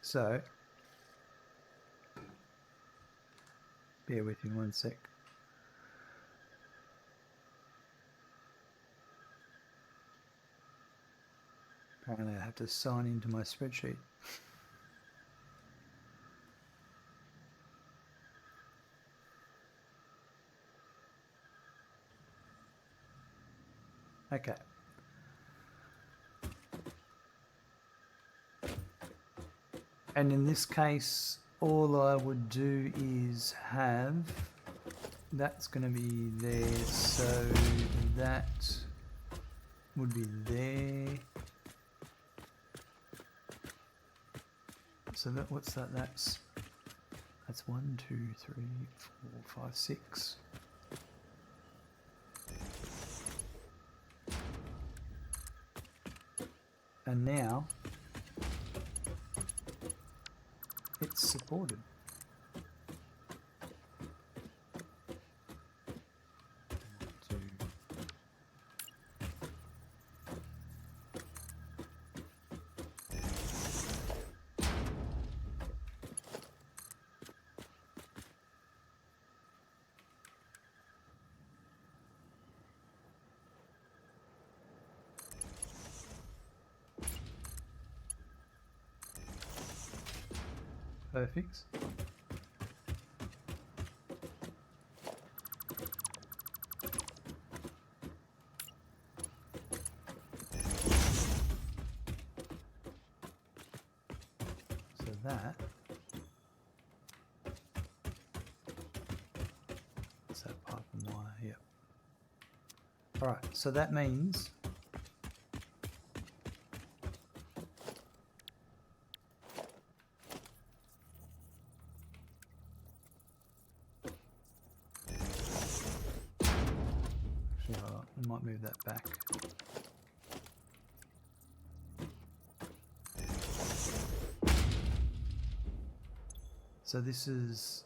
So, bear with me one sec. Apparently I have to sign into my spreadsheet. Okay. And in this case, all I would do is have, that's going to be there, so that would be there. So that, what's that? That's 1, 2, 3, 4, 5, 6. And now it's supported. Perfect. So that, what's that pipe and wire? Yep. All right, so that means I might move that back. So this is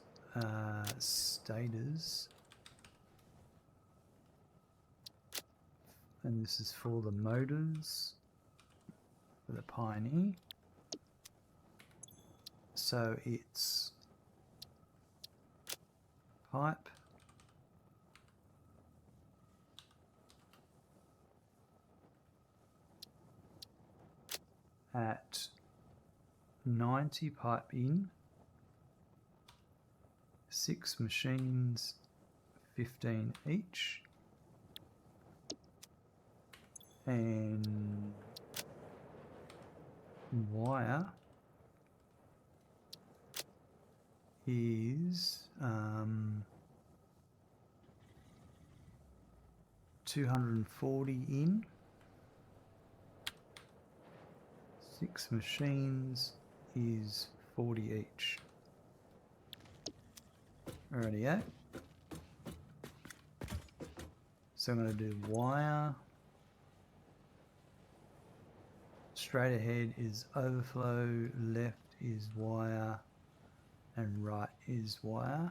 Stators, and this is for the motors for the Pioneer. So it's pipe, at 90 pipe in, 6 machines, 15 each, and wire is 240 in, 6 machines is 40 each. Alrighty, so I'm going to do wire. Straight ahead is overflow, left is wire, and right is wire.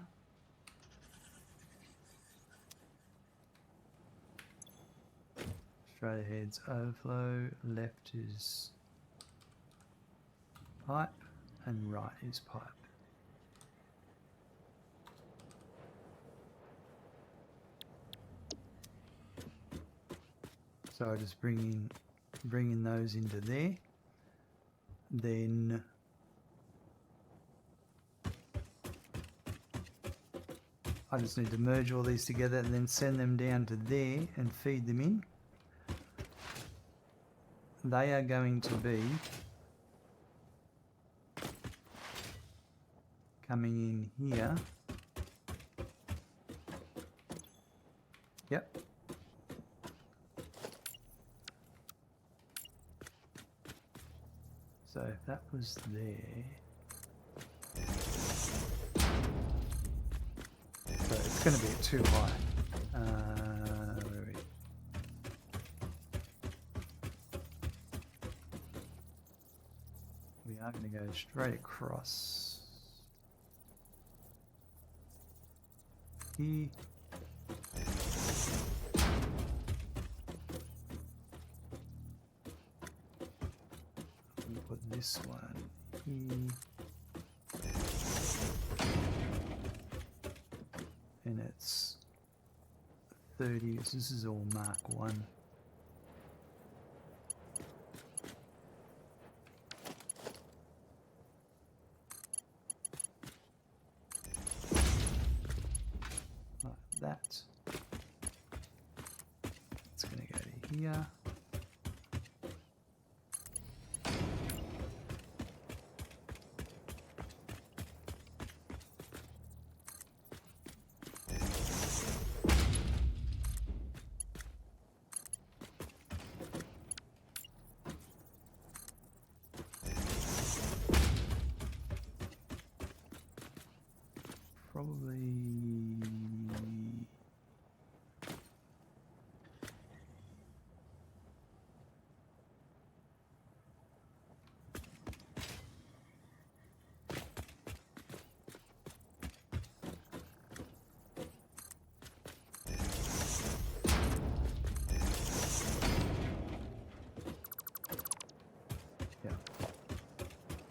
Straight ahead's overflow, left is pipe, and right is pipe. So I just bring in those into there. Then I just need to merge all these together and then send them down to there and feed them in. They are going to be coming in here. Yep. So if that was there, so it's going to be too high. Where are we? We are going to go straight across here. Put this one here, and it's 30. So this is all Mark 1. Like that. It's going to go to here.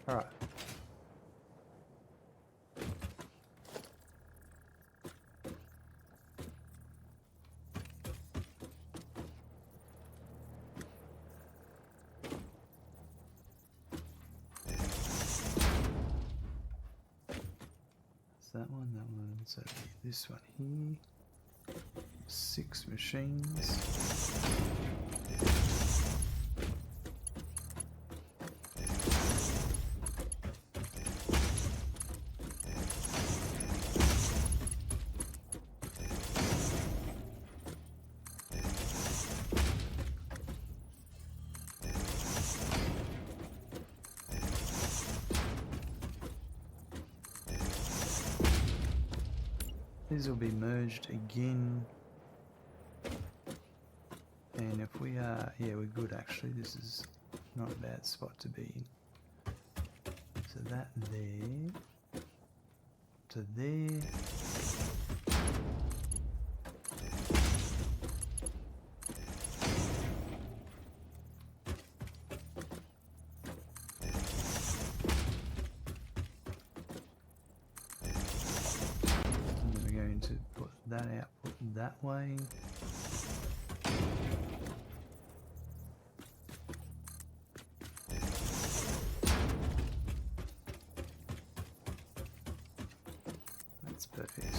All right. That one, so this one here, 6 machines. These will be merged again, and if we are, yeah, we're good actually. This is not a bad spot to be in. So that there to there. To put that output that way. That's perfect.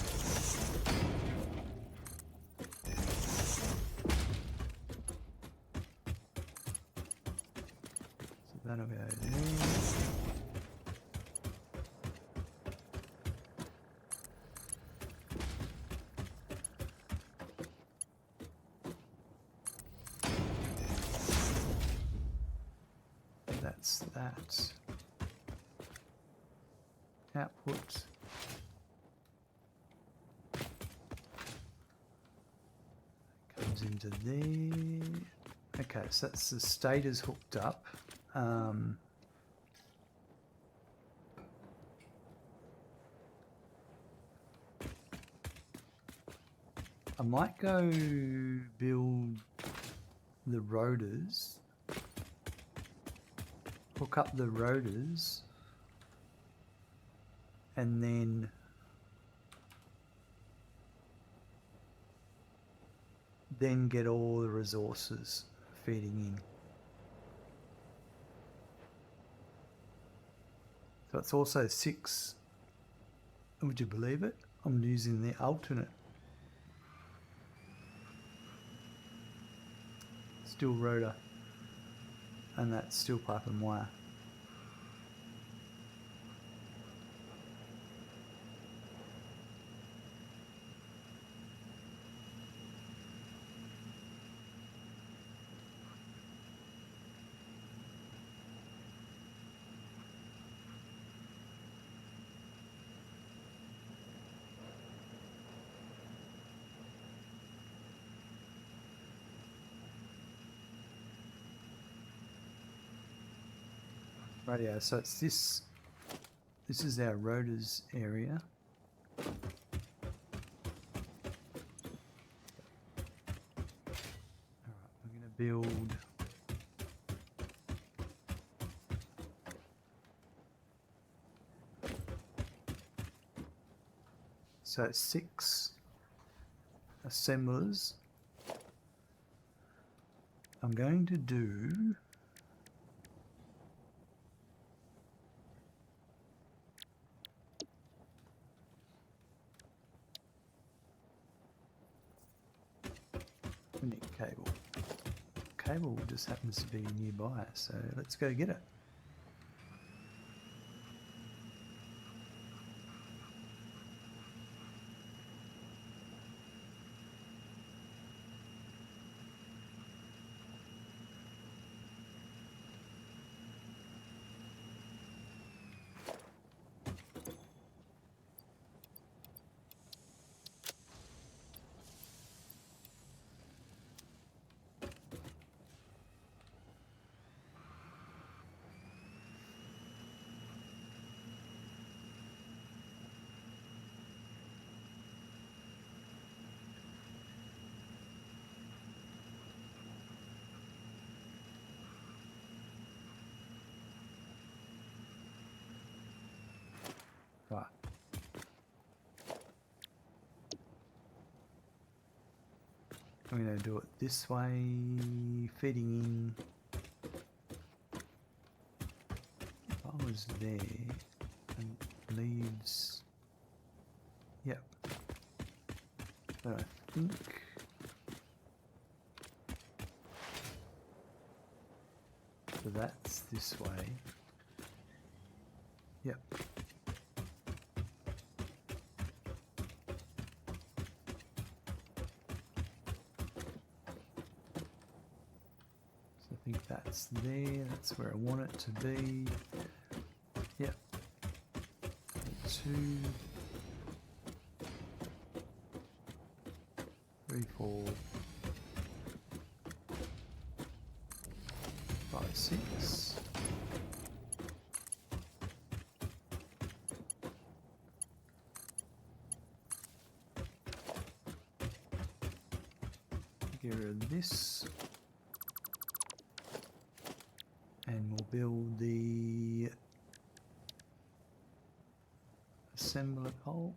So that'll go there. That's that. Output. Comes into there. Okay, so that's the stators hooked up. I might go build the rotors. Hook up the rotors and then get all the resources feeding in. So it's also 6, would you believe it? I'm using the alternate. Still rotor. And that's steel pipe and wire. Rightio, so it's this is our rotors area. Alright, we're going to build so 6 assemblers. I'm going to do we need cable. Cable just happens to be nearby, so let's go get it. I'm going to do it this way, feeding in. If I was there, and leaves. Yep. But I think. So that's this way. Yep. So I think that's there. That's where I want it to be. Yep. 2, 3, 4, 5, 6. Get rid of this. And we'll build the assembler pole.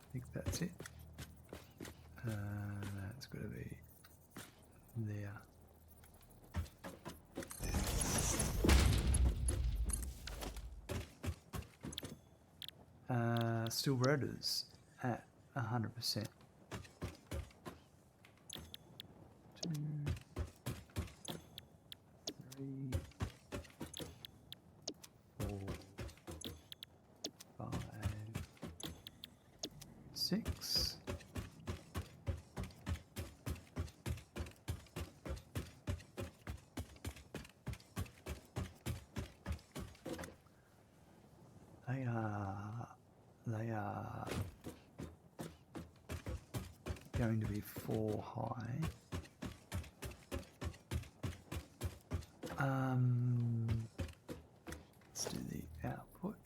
I think that's it. That's got to be there. Still rotors at 100%. 2, 3, 4, 5, 6. They are going to be 4 high. Let's do the output.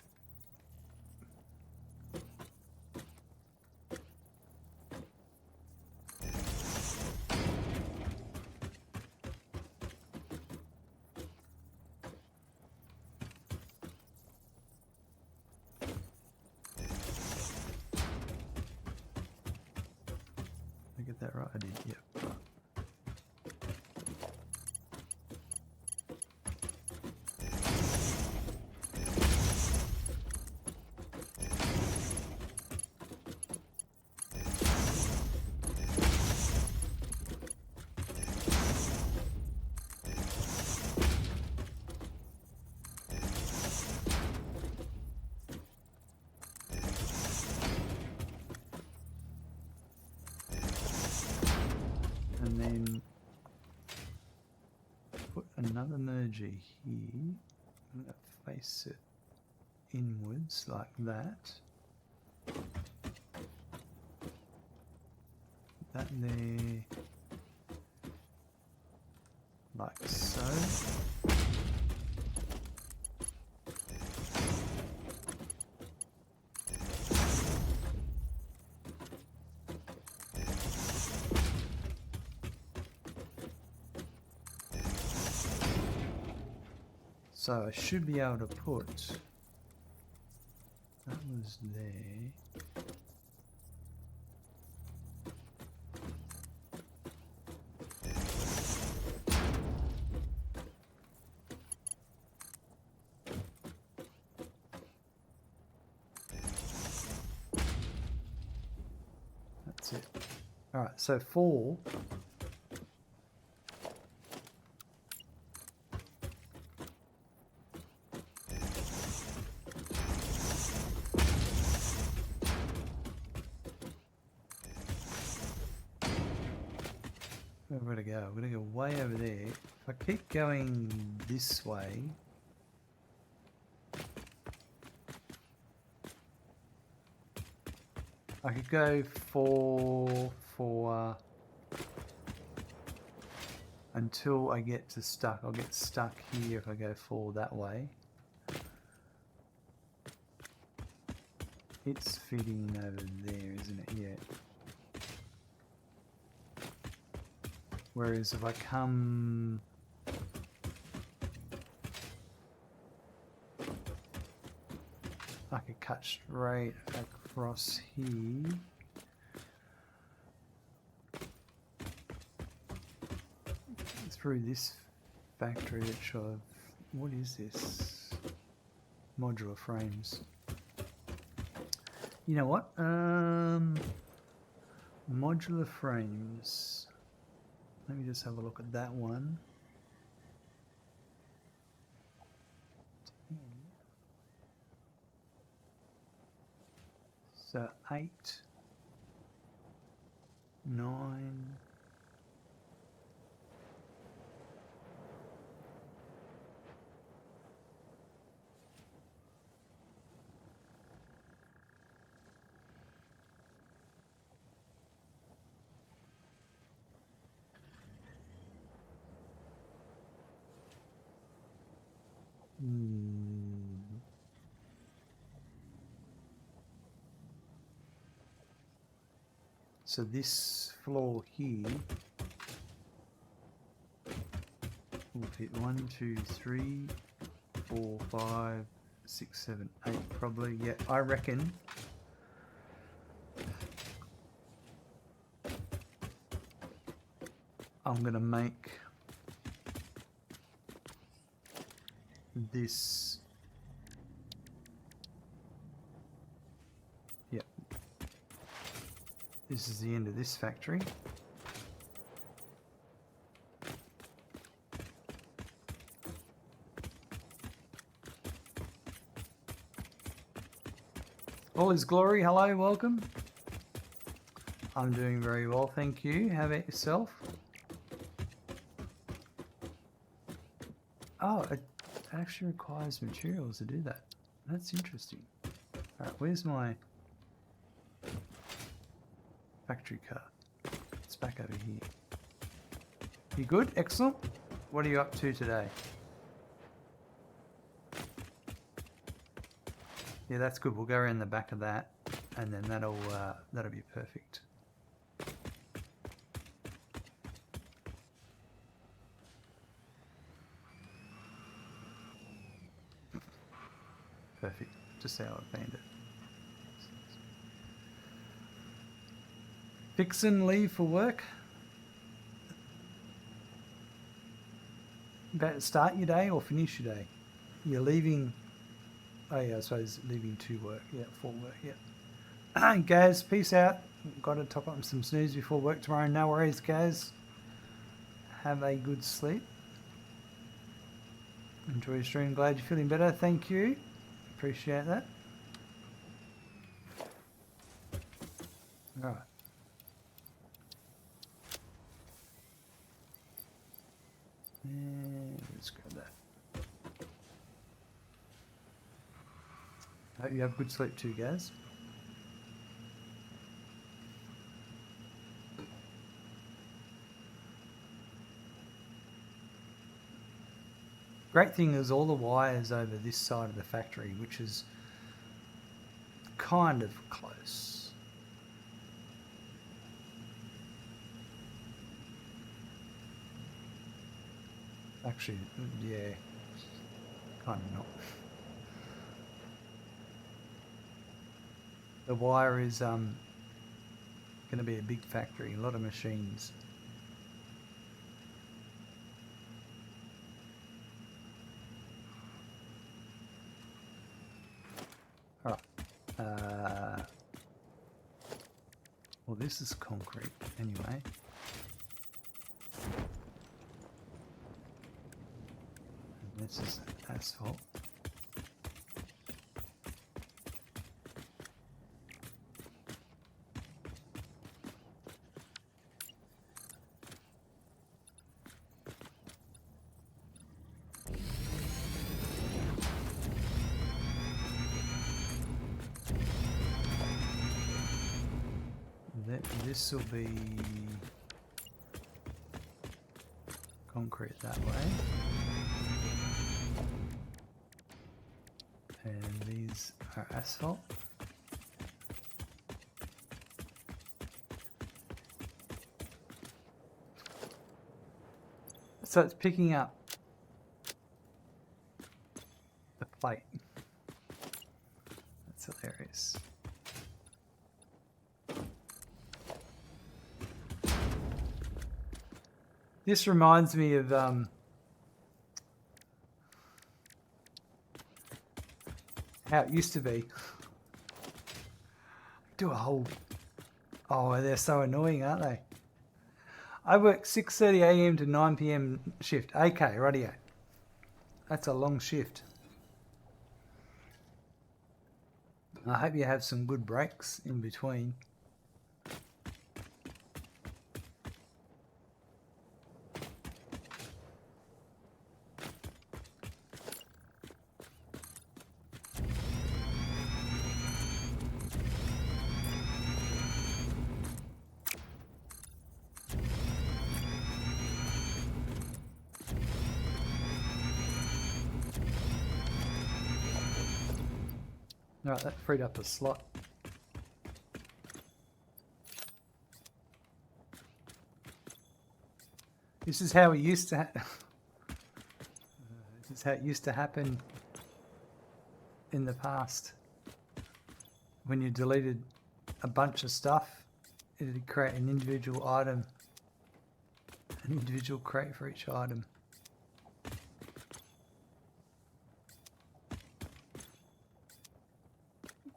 Did I get that right? I did, yep. Right. And then put another merger here. I'm going to face it inwards like that. Put that there, like so. So I should be able to put, that was there. That's it. All right, so 4. Where we're going to go? We're going to go way over there. If I keep going this way, I could go for until I get to stuck. I'll get stuck here if I go 4 that way. It's fitting over there, isn't it? Yeah. Whereas if I come... I could cut straight across here. Through this factory which I've... What is this? Modular frames. You know what? Modular frames. Let me just have a look at that one. So 8, 9. So this floor here will fit 1, 2, 3, 4, 5, 6, 7, 8 probably. Yeah, I reckon. I'm gonna make this. Yep. This is the end of this factory. All is glory. Hello, welcome. I'm doing very well, thank you. How about yourself? Oh, it actually requires materials to do that. That's interesting. Alright, where's my factory car? It's back over here. You good? Excellent. What are you up to today? Yeah, that's good. We'll go around the back of that, and then that'll be perfect. Perfect. Just how I planned it. Fixin' leave for work. About to start your day or finish your day? You're leaving. Oh yeah, I suppose leaving to work. Yeah, for work. Yeah. Gaz, peace out. Got to top up some snooze before work tomorrow. No worries, Gaz. Have a good sleep. Enjoy your stream. Glad you're feeling better. Thank you. Appreciate that. All right. And let's grab that. Hope you have good sleep too, Gaz. Great thing is all the wires over this side of the factory, which is kind of close. Actually, yeah, kind of not. The wire is going to be a big factory, a lot of machines. Alright. Well, this is concrete anyway. And this is asphalt. This will be concrete that way, and these are asphalt. So it's picking up the plate. That's hilarious. This reminds me of how it used to be. Do a whole... Oh, they're so annoying, aren't they? I work 6:30 a.m. to 9 p.m. shift. Okay, radio. That's a long shift. I hope you have some good breaks in between. Alright, that freed up a slot. This is how it used to this is how it used to happen in the past. When you deleted a bunch of stuff, it would create an individual item, an individual crate for each item.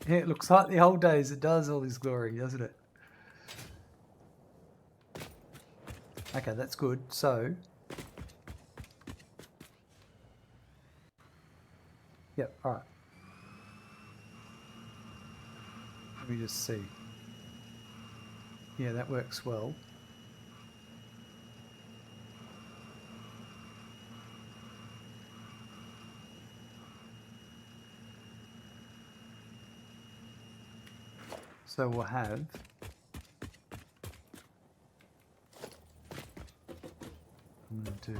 Yeah, it looks like the old days. It does all this glory, doesn't it? Okay, that's good. So, yep, all right. Let me just see. Yeah, that works well. So we'll have I'm going to do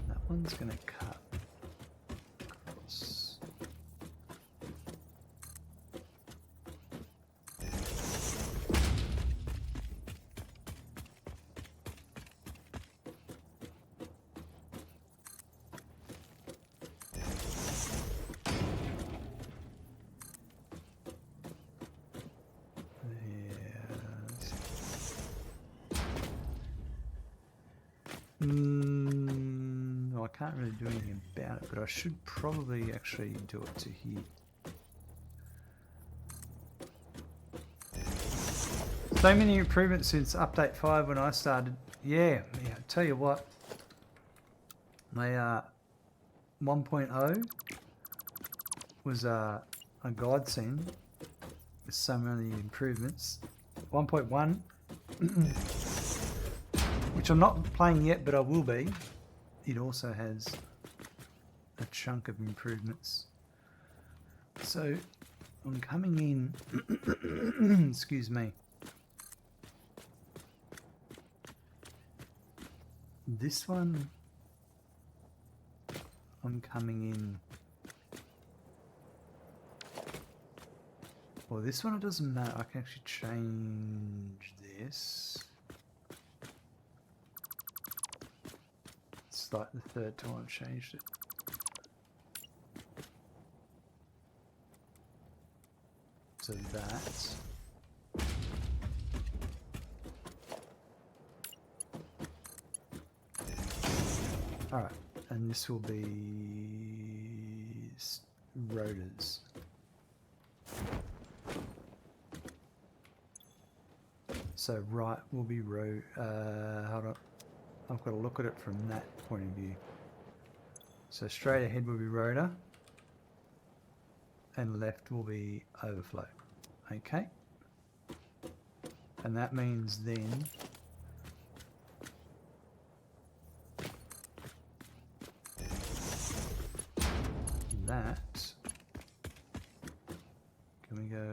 that one's going to cut across. I can't really do anything about it, but I should probably actually do it to here. So many improvements since update 5 when I started. Yeah, I tell you what, they 1.0 was a godsend with so many improvements. 1.1 which I'm not playing yet, but I will be. It also has a chunk of improvements. So I'm coming in, excuse me. This one, I'm coming in. Well, this one, it doesn't matter. I can actually change this. It's like the third time I've changed it. So that. Alright, and this will be Rotors. So right will be hold on. I've got to look at it from that point of view. So straight ahead will be rotor and left will be overflow. Okay. And that means then that, can we go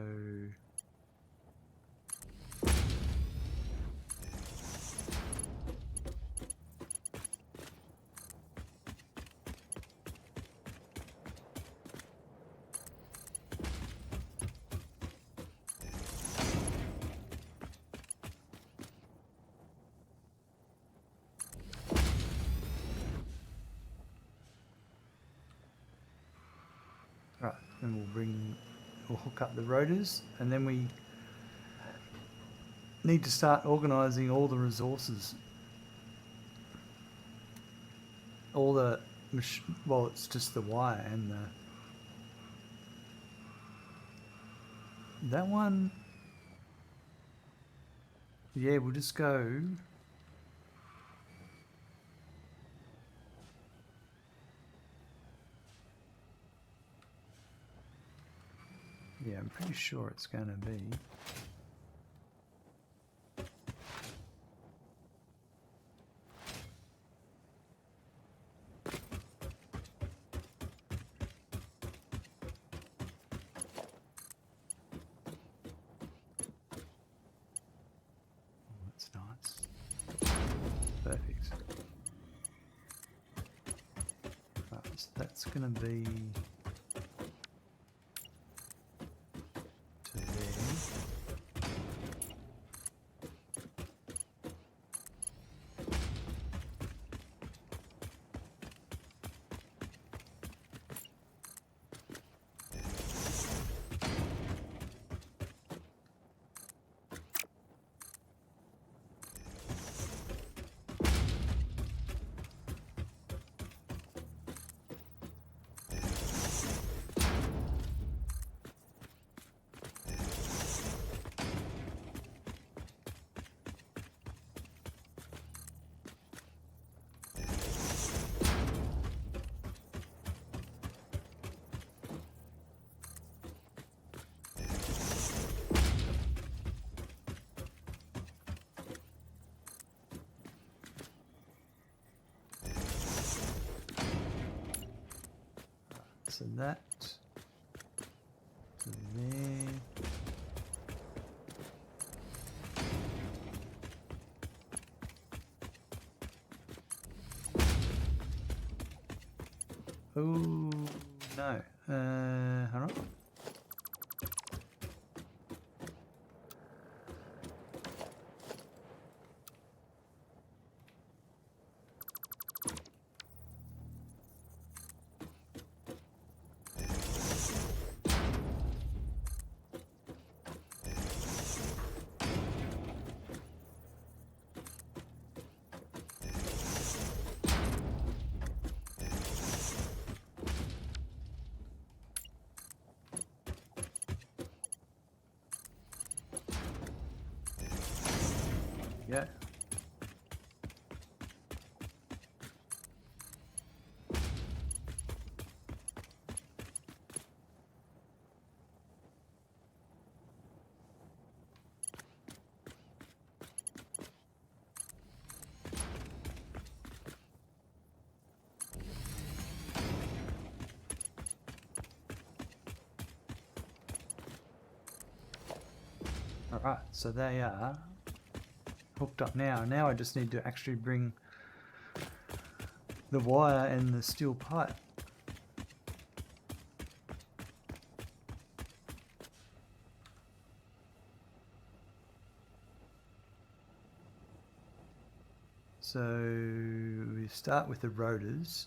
and we'll hook up the rotors, and then we need to start organising all the resources. All the, well, it's just the wire and that one. Yeah, we'll just go. Yeah, I'm pretty sure it's going to be. That's nice. Perfect. Right, so that's going to be to there. So that to there. Oh no! Hold on. Yeah. All right, so they are hooked up now. Now I just need to actually bring the wire and the steel pipe. So we start with the rotors.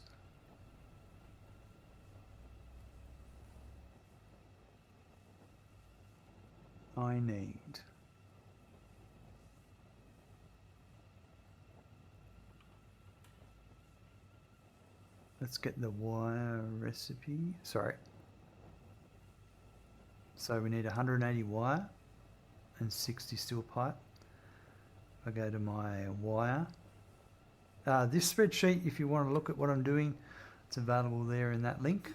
I need let's get the wire recipe. Sorry. So we need 180 wire and 60 steel pipe. I go to my wire. This spreadsheet, if you want to look at what I'm doing, it's available there in that link.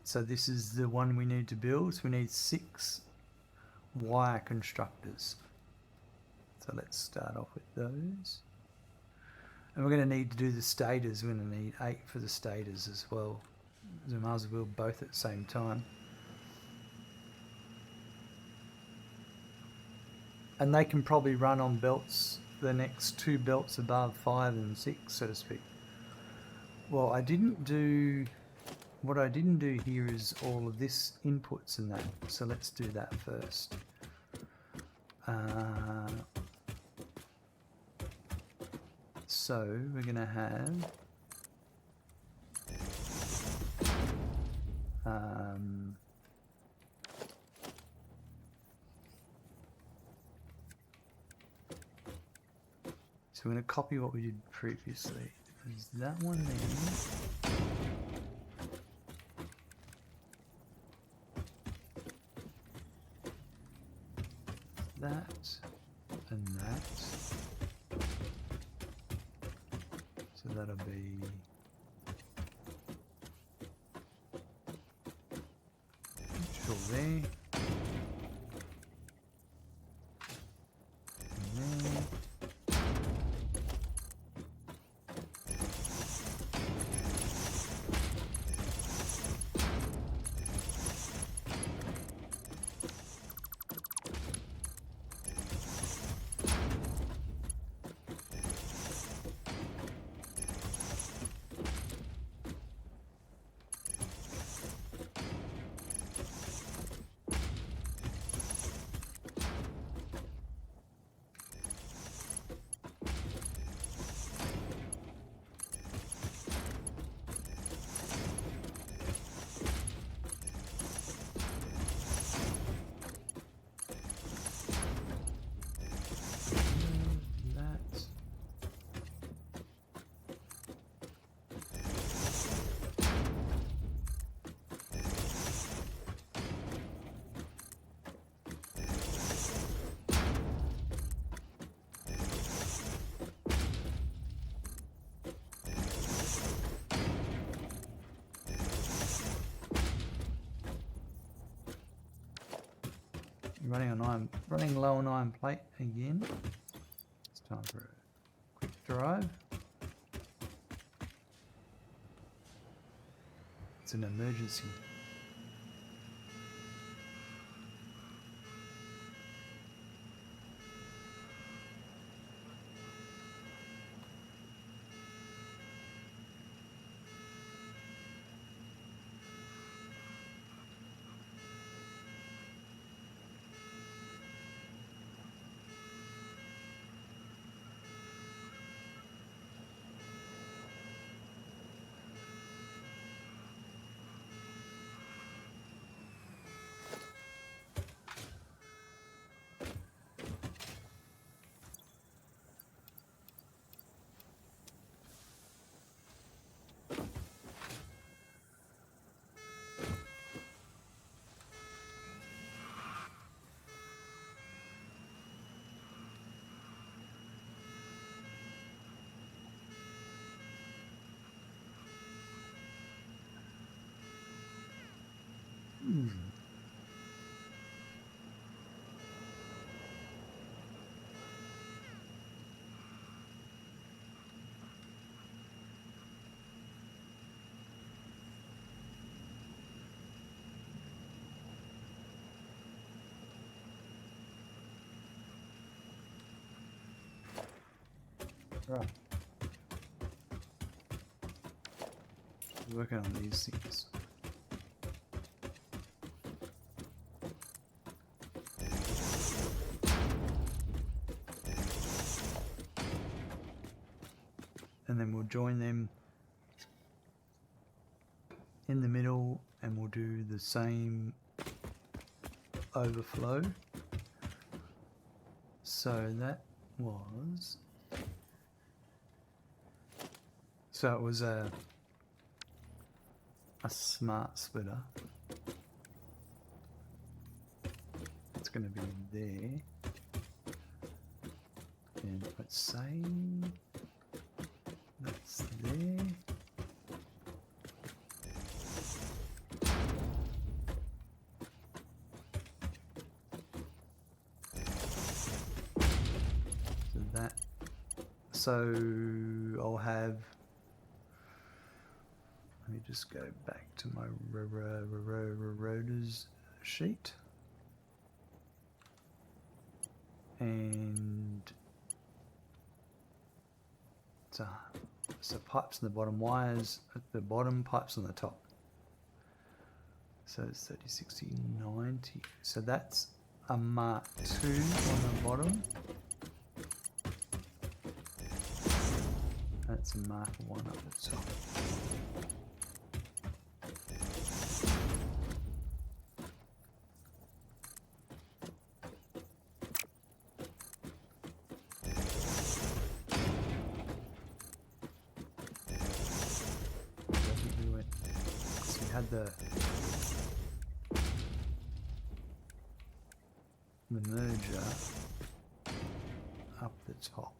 So this is the one we need to build. So we need 6 wire constructors. So let's start off with those. And we're going to need to do the stators. We're going to need 8 for the stators as well. So we might as well build both at the same time. And they can probably run on belts, the next 2 belts above 5 and 6, so to speak. Well, what I didn't do here is all of this inputs and that. So let's do that first. So we're going to have So we're going to copy what we did previously. Is that one there? That and that. So that'll be neutral there. And there. Running low on iron plate again. It's time for a quick drive. It's an emergency. Right. Working on these things. And then we'll join them in the middle and we'll do the same overflow. So that was... So it was a smart splitter. It's going to be there. And let's say that's there. So that. So I'll have. Let me just go back to my Rotors sheet. And so pipes on the bottom, wires at the bottom, pipes on the top. So it's 30, 60, 90. So that's a Mark II on the bottom. That's a Mark I up the top. the merger up the top.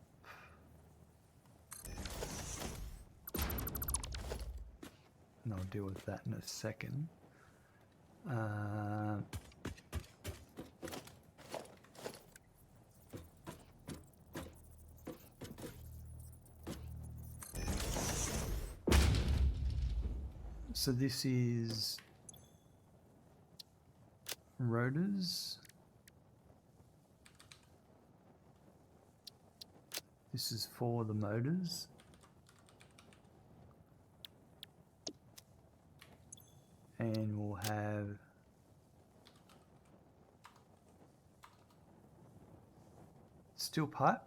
And I'll deal with that in a second. So this is Rotors. This is for the motors. And we'll have steel pipe.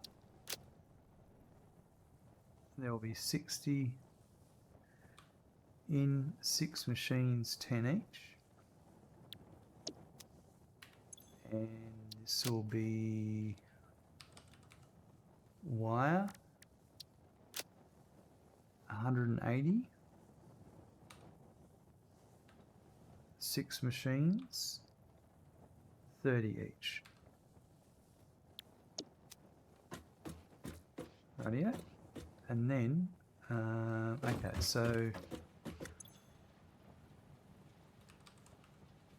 There will be 60 in 6 machines, 10 each. And this will be wire, 180. 6 machines, 30 each. Rightio. And then, okay, so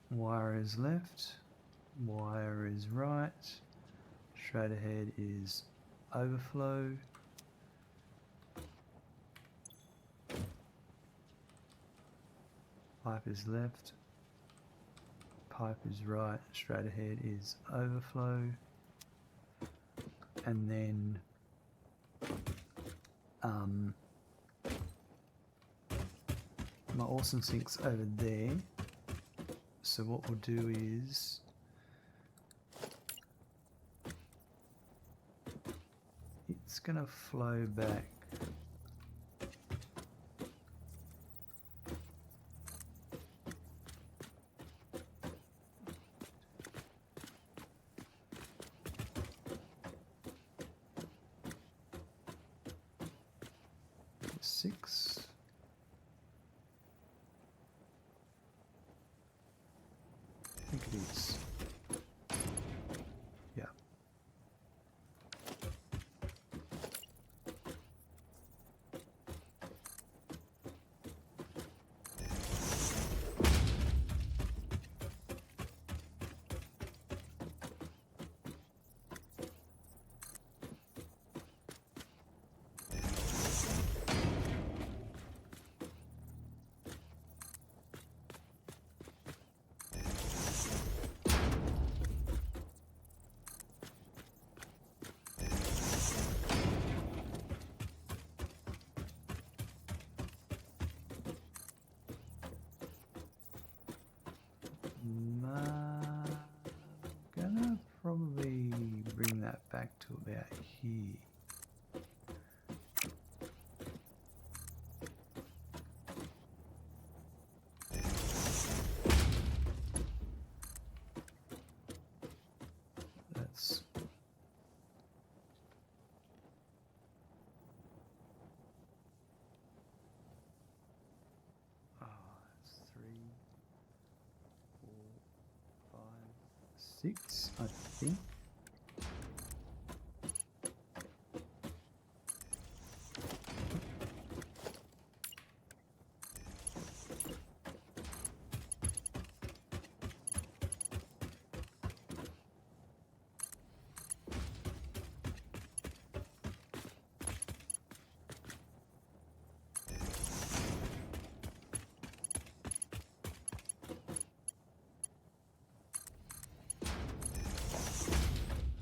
wire is left, wire is right, straight ahead is overflow. Pipe is left, pipe is right, straight ahead is overflow, and then my awesome sink's over there. So what we'll do is it's gonna flow back . 6. I think it is. Yeah. Gonna probably bring that back to about here. That's that's 3, 4, 5, 6, I think.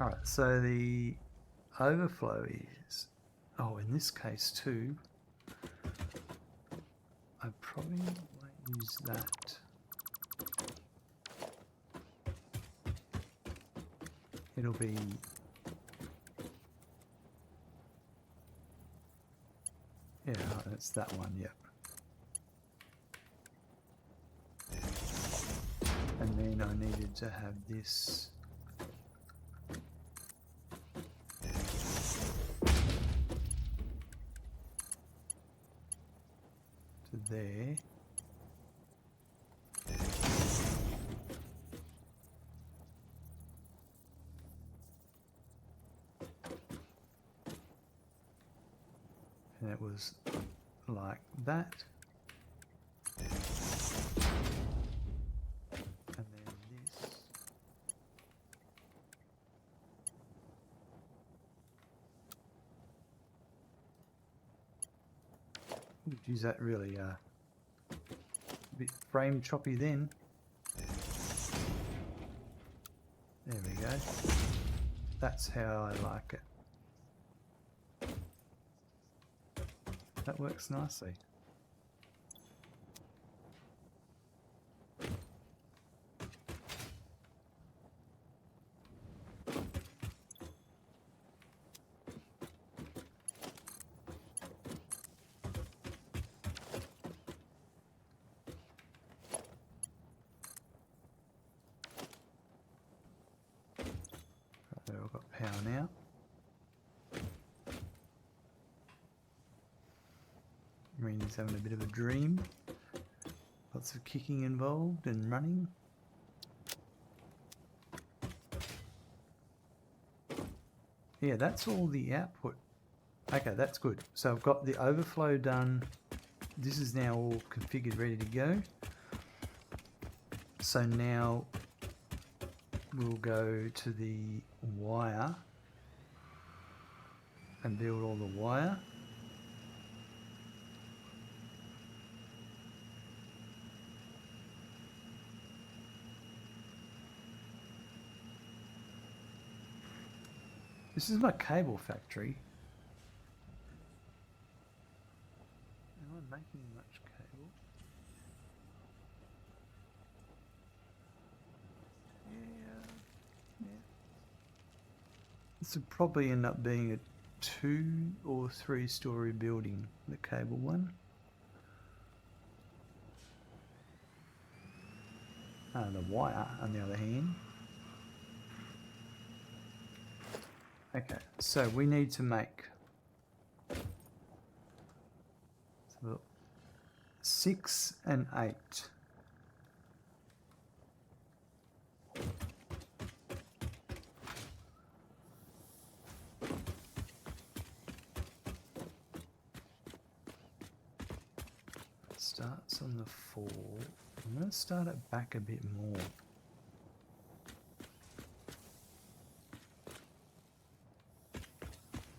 Alright, so the overflow is, oh, in this case too, I probably won't use that. It'll be, yeah, that's that one, yep. And then I needed to have this to there. it was like that. And then this. Ooh, geez, that really a bit frame choppy then. There we go. That's how I like it. That works nicely. They've all got power now. Marina's having a bit of a dream. Lots of kicking involved and running. Yeah, that's all the output. Okay, that's good. So I've got the overflow done. This is now all configured, ready to go. So now we'll go to the wire and build all the wire. This is my cable factory. Am I making much cable? Yeah. This would probably end up being a 2 or 3 story building, the cable one. The wire, on the other hand. Okay, so we need to make 6 and 8. Starts on the 4. I'm going to start it back a bit more.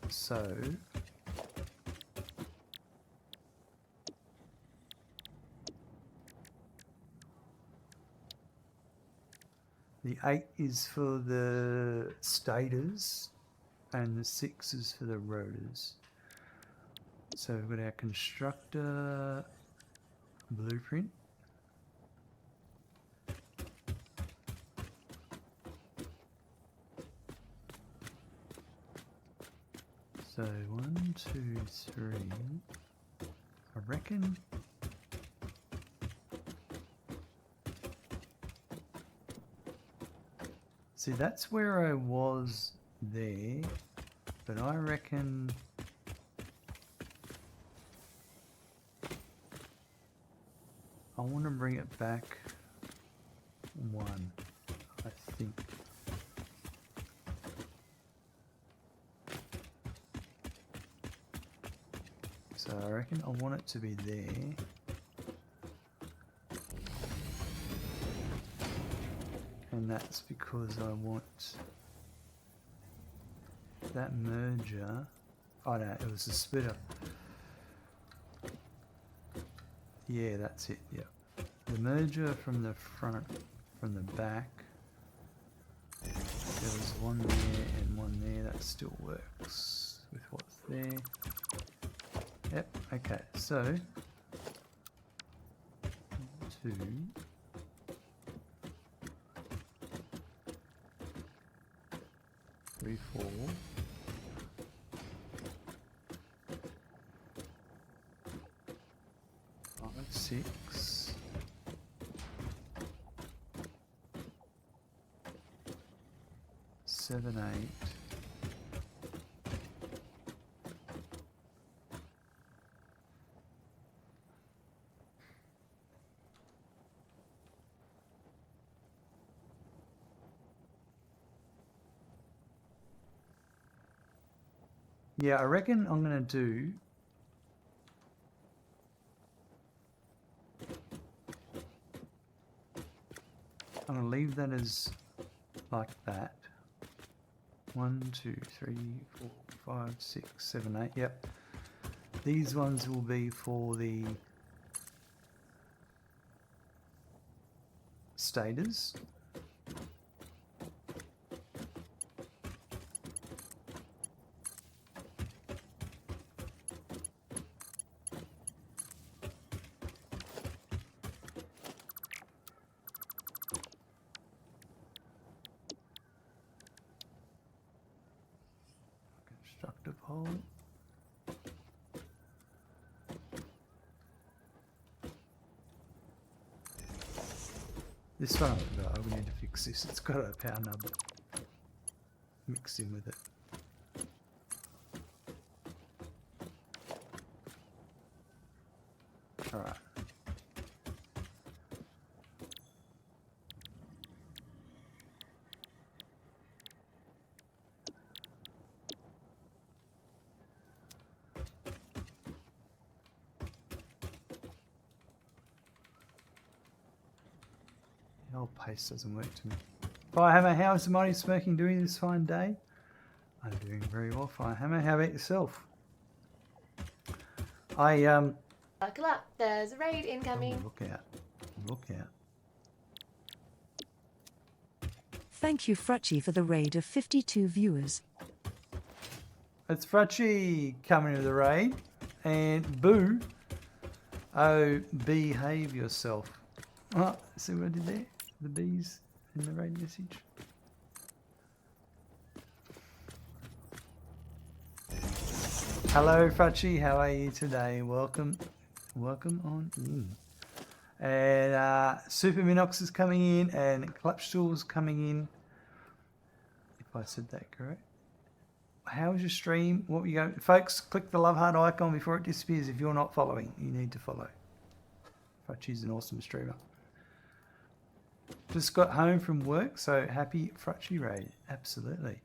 So the 8 is for the stators and the 6 is for the rotors. So we've got our constructor blueprint. So 1, 2, 3. I reckon see, that's where I was there, but I reckon I want to bring it back 1, I think. So I reckon I want it to be there. And that's because I want that merger. Oh no, it was the splitter. Yeah, that's it, yeah. The merger from the front, from the back. There was one there and one there, that still works with what's there. Yep, okay, so 2, 3, 4. 5, 6. 7, 8. Yeah, I reckon I'm going to do I'm going to leave that as like that. 1, 2, 3, 4, 5, 6, 7, 8. Yep. These ones will be for the stators. Construct a pole. This one, we need to fix this. It's got a power nub mixed in with it. Alright. The old paste doesn't work to me. Firehammer, how is the mighty smoking doing this fine day? I'm doing very well, Firehammer. How about yourself? Buckle up, there's a raid incoming. Oh, look out. Look out. Thank you, Frutchy, for the raid of 52 viewers. It's Frutchy coming to the raid. And Boo. Oh, behave yourself. Oh, see what I did there? The bees in the raid message. Hello, Frutchy. How are you today? Welcome. Welcome on in. And Super Minox is coming in and Clutchstool's coming in. If I said that correct. How was your stream? What were you going? Folks, click the love heart icon before it disappears. If you're not following, you need to follow. Frutchy's an awesome streamer. Just got home from work, so happy Frutchy raid. Absolutely.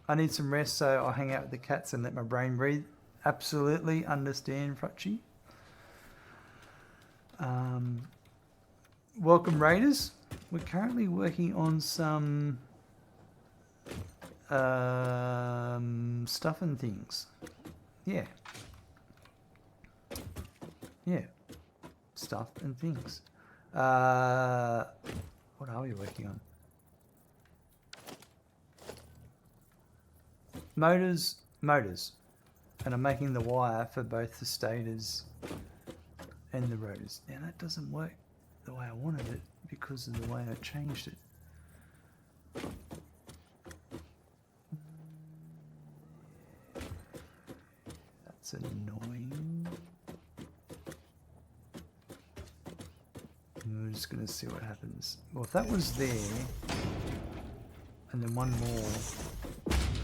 I need some rest, so I'll hang out with the cats and let my brain breathe. Absolutely understand, Frutchy. Welcome, Raiders. We're currently working on some stuff and things. Yeah. Yeah. Stuff and things. What are we working on? Motors. And I'm making the wire for both the stators and the rotors. Now that doesn't work the way I wanted it because of the way I changed it. That's annoying. We're just going to see what happens. Well, if that was there, and then one more,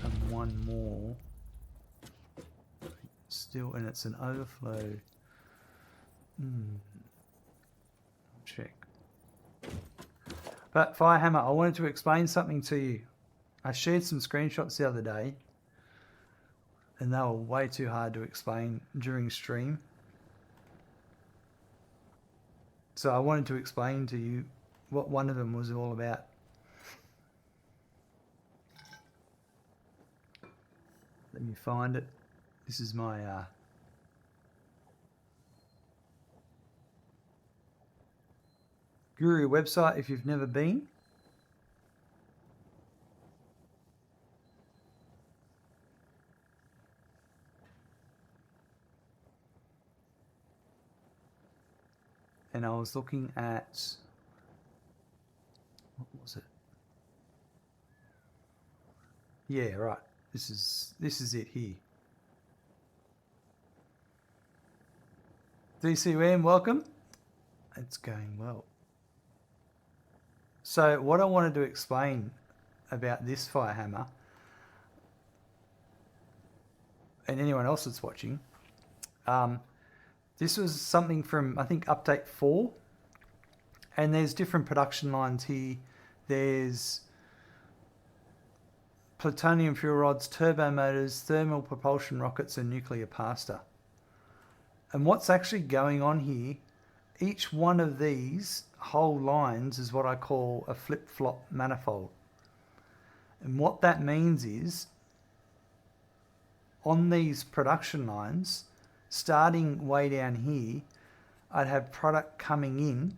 and one more, still, and it's an overflow. Check. But Firehammer, I wanted to explain something to you. I shared some screenshots the other day, and they were way too hard to explain during stream. So I wanted to explain to you what one of them was all about. Let me find it. This is my Guru website if you've never been. And I was looking at, what was it? Yeah, right. This is it here. DCM, welcome. It's going well. So what I wanted to explain about this Firehammer, and anyone else that's watching, this was something from, I think, update 4. And there's different production lines here. There's plutonium fuel rods, turbo motors, thermal propulsion rockets, and nuclear pasta. And what's actually going on here each one of these whole lines is what I call a flip-flop manifold. And what that means is, on these production lines, starting way down here, I'd have product coming in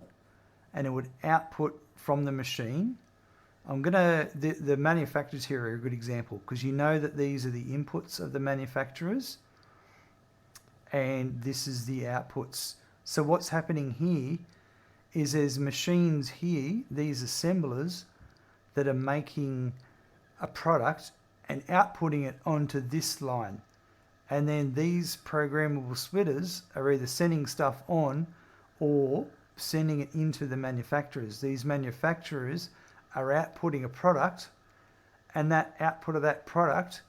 and it would output from the machine. The manufacturers here are a good example, because you know that these are the inputs of the manufacturers and this is the outputs. So what's happening here is there's machines here, these assemblers, that are making a product and outputting it onto this line. And then these programmable splitters are either sending stuff on or sending it into the manufacturers. These manufacturers are outputting a product, and that output of that product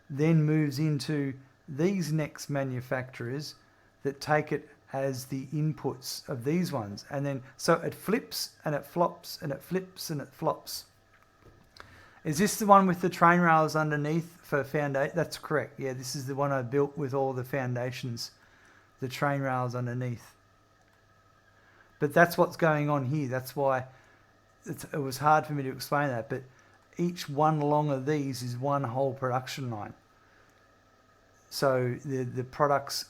then moves into these next manufacturers that take it as the inputs of these ones. And then, so it flips and it flops and it flips and it flops. Is this the one with the train rails underneath for foundation? That's correct. Yeah, this is the one I built with all the foundations, the train rails underneath. But that's what's going on here. That's why it was hard for me to explain that. But each one along of these is one whole production line. So the products,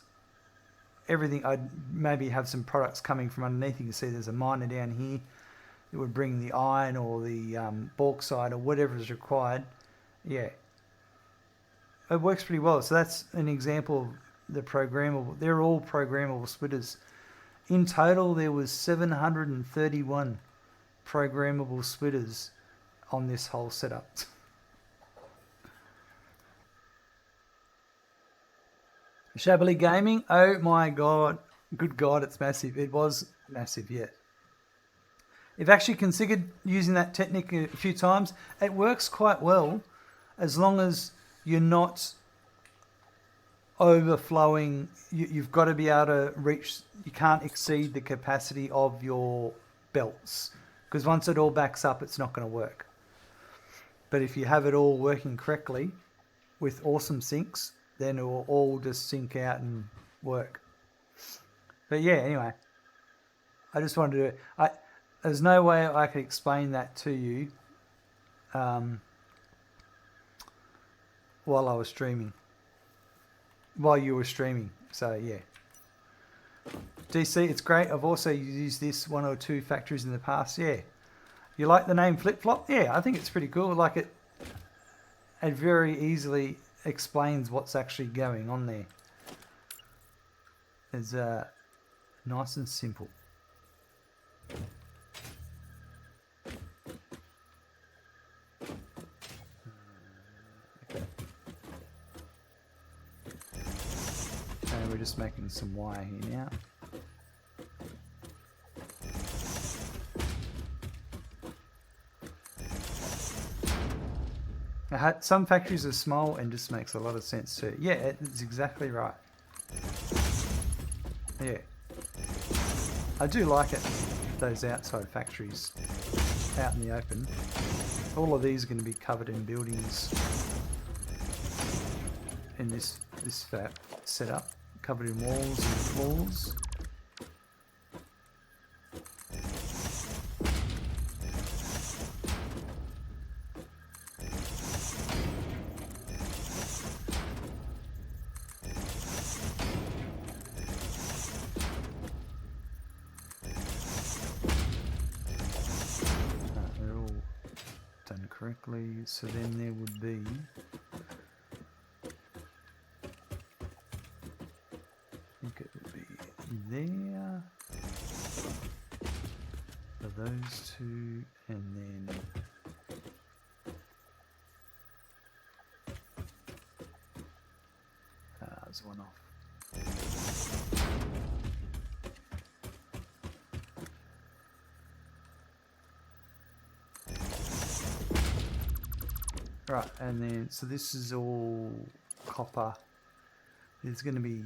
everything, I'd maybe have some products coming from underneath. You can see there's a miner down here. It would bring the iron or the bauxite or whatever is required. Yeah. It works pretty well. So that's an example of the programmable. They're all programmable splitters. In total, there was 731 programmable splitters on this whole setup. Shabbily Gaming, oh my god, good god, it's massive. It was massive, yeah. I've actually considered using that technique a few times. It works quite well as long as you're not overflowing. You've got to be able to reach, you can't exceed the capacity of your belts, because once it all backs up, it's not going to work. But if you have it all working correctly with awesome sinks, then it will all just sink out and work. But yeah, anyway, I just wanted to, there's no way I could explain that to you while I was streaming, while you were streaming. So yeah, DC, it's great. I've also used this 1 or 2 factories in the past. Yeah, you like the name Flip Flop? Yeah, I think it's pretty cool. Like it very easily explains what's actually going on there. It's nice and simple. And we're just making some wire here now. Some factories are small and just makes a lot of sense too. Yeah, it's exactly right. Yeah. I do like it, those outside factories out in the open. All of these are going to be covered in buildings in this setup, covered in walls and floors. Correctly, so then there would be I think it would be there for those two, and then there's one off. Right, and then, so this is all copper. There's going to be,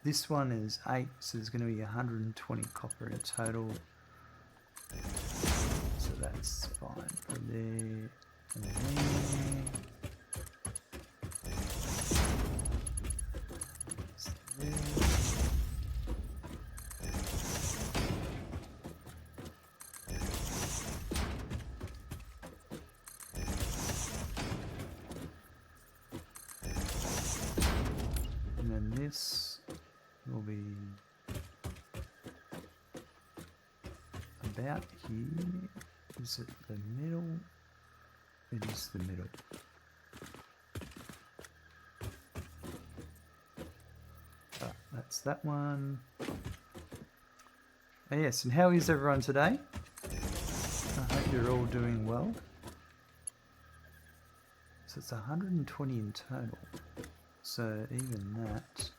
this one is 8, so there's going to be 120 copper in total. So that's fine for there and there. So there. about here. Is it the middle? It is the middle. That's that one. Oh, yes, and how is everyone today? I hope you're all doing well. So it's 120 in total. So even that.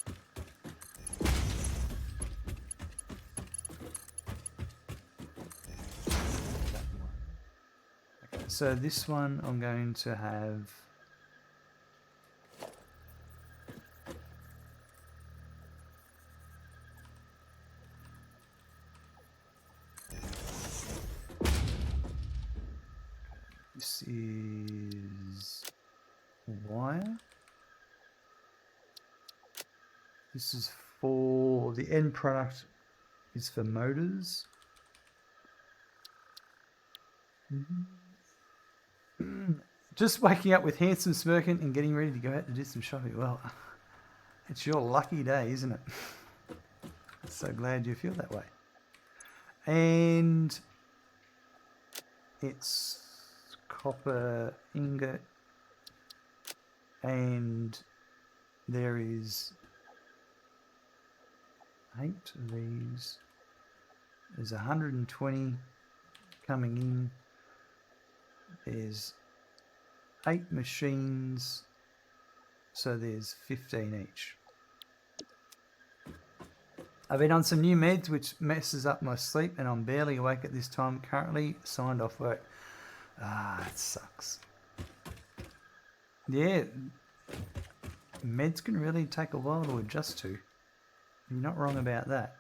Okay, so this one I'm going to have. This is wire. This is for the end product is for motors. Just waking up with handsome smirking and getting ready to go out to do some shopping. Well, it's your lucky day, isn't it? So glad you feel that way. And it's copper ingot, and there is 8 of these. There's 120 coming in. There's 8 machines, so there's 15 each. I've been on some new meds which messes up my sleep, and I'm barely awake at this time. Currently signed off work. Ah, it sucks. Yeah, meds can really take a while to adjust to. You're not wrong about that.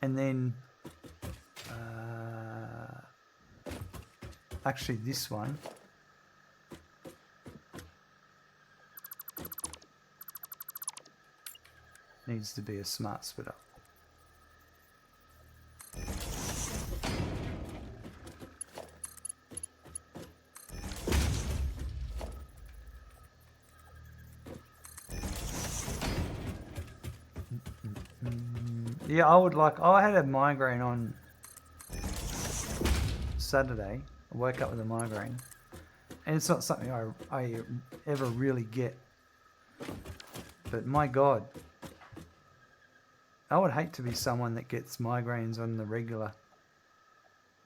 And then, actually this one, needs to be a smart splitter. Yeah, I had a migraine on Saturday. I woke up with a migraine. And it's not something I ever really get. But my God, I would hate to be someone that gets migraines on the regular.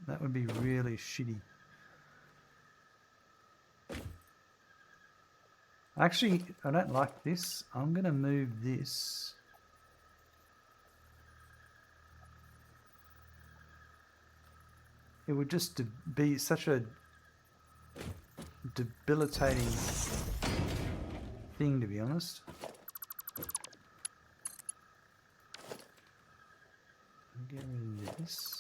That would be really shitty. Actually, I don't like this. I'm going to move this. It would just be such a debilitating thing, to be honest. Get rid of this.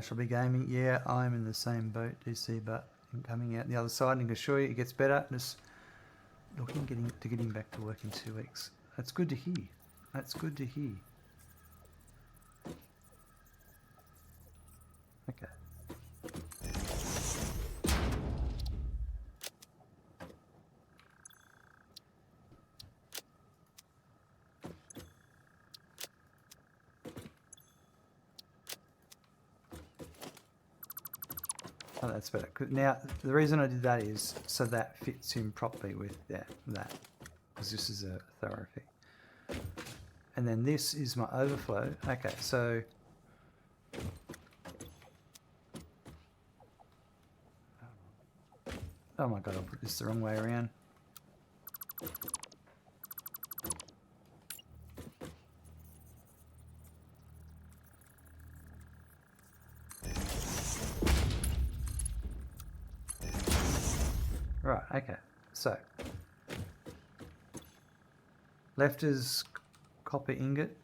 Shall be gaming. Yeah, I'm in the same boat, DC, but I'm coming out the other side and I can assure you it gets better. Just looking getting back to work in 2 weeks. That's good to hear. That's good to hear. Okay. Oh, that's better. Now, the reason I did that is so that fits in properly with that, because this is a thoroughfare. And then this is my overflow. Okay, so oh my God, I put this the wrong way around. Right, okay, so left is copper ingot,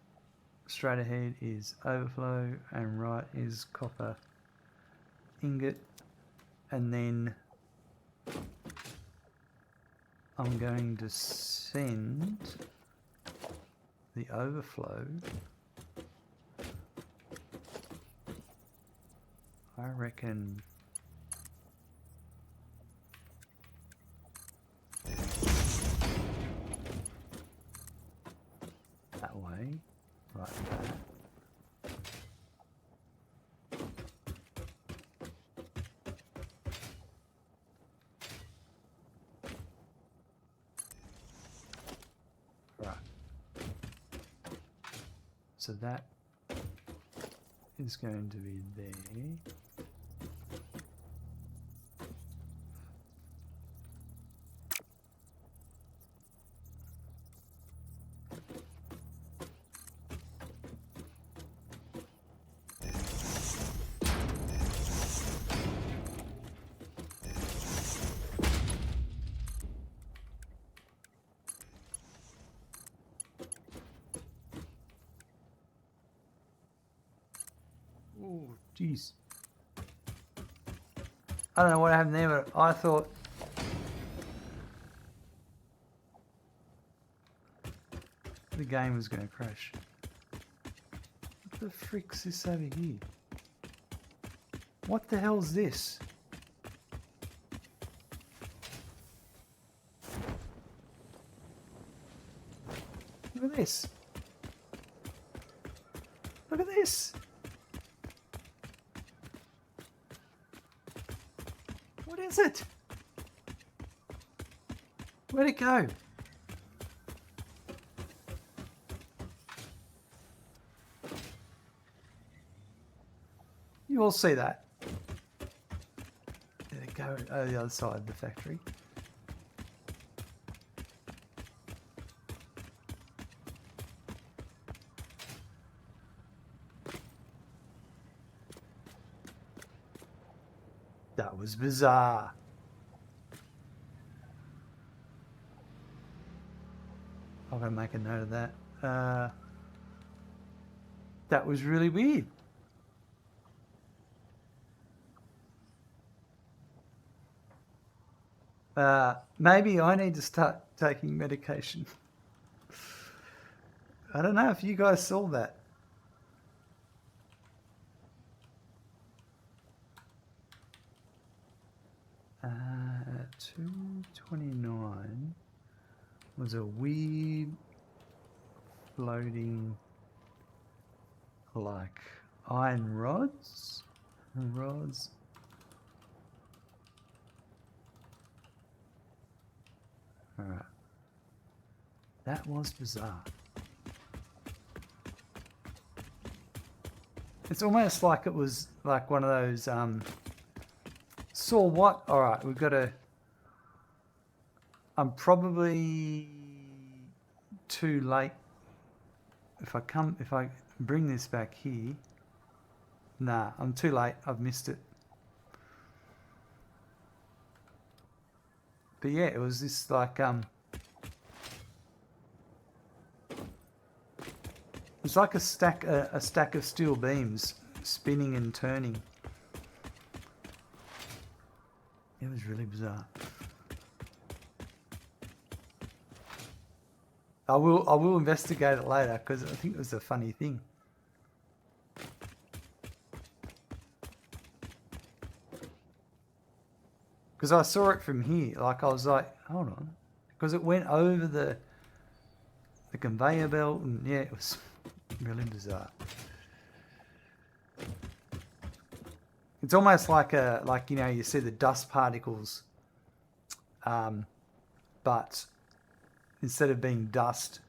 straight ahead is overflow and right is copper ingot, and then I'm going to send the overflow, I reckon, that way, like that. Right. So that is going to be there. Oh, jeez. I don't know what happened there, but I thought the game was going to crash. What the frick's this over here? What the hell's this? Look at this. Look at this. What is it? Where'd it go? You all see that? There it go over the other side of the factory. That was bizarre. I'm going to make a note of that. That was really weird. Maybe I need to start taking medication. I don't know if you guys saw that. Uh, 229 was a weird floating, like iron rods. Alright. That was bizarre. It's almost like it was like one of those, saw what? Alright, we've got to, I'm probably too late. If I bring this back here, nah, I'm too late, I've missed it. But yeah, it was this like it's like a stack of steel beams spinning and turning. It was really bizarre. I will investigate it later because I think it was a funny thing. Because I saw it from here, like I was like, hold on, because it went over the conveyor belt, and yeah, it was really bizarre. It's almost like you know, you see the dust particles, but instead of being dust,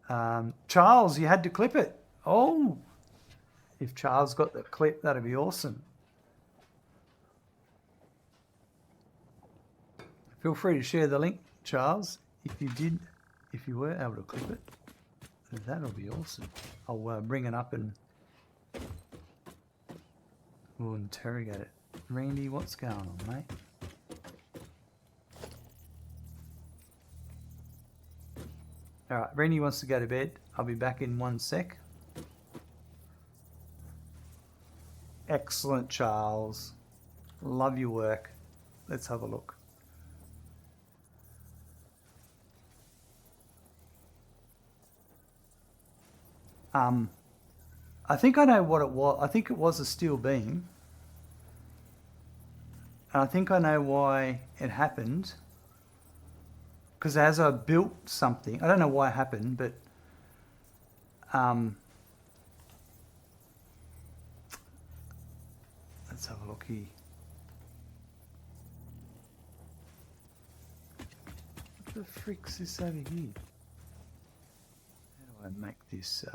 Charles, you had to clip it. Oh, if Charles got the clip, that'd be awesome. Feel free to share the link, Charles, if you were able to clip it. That'll be awesome. I'll bring it up and we'll interrogate it. Randy, what's going on, mate? Alright, Randy wants to go to bed. I'll be back in 1 sec. Excellent, Charles. Love your work. Let's have a look. I think I know what it was. I think it was a steel beam. And I think I know why it happened. Because as I built something, I don't know why it happened, but let's have a look here. What the frick's this over here? How do I make this?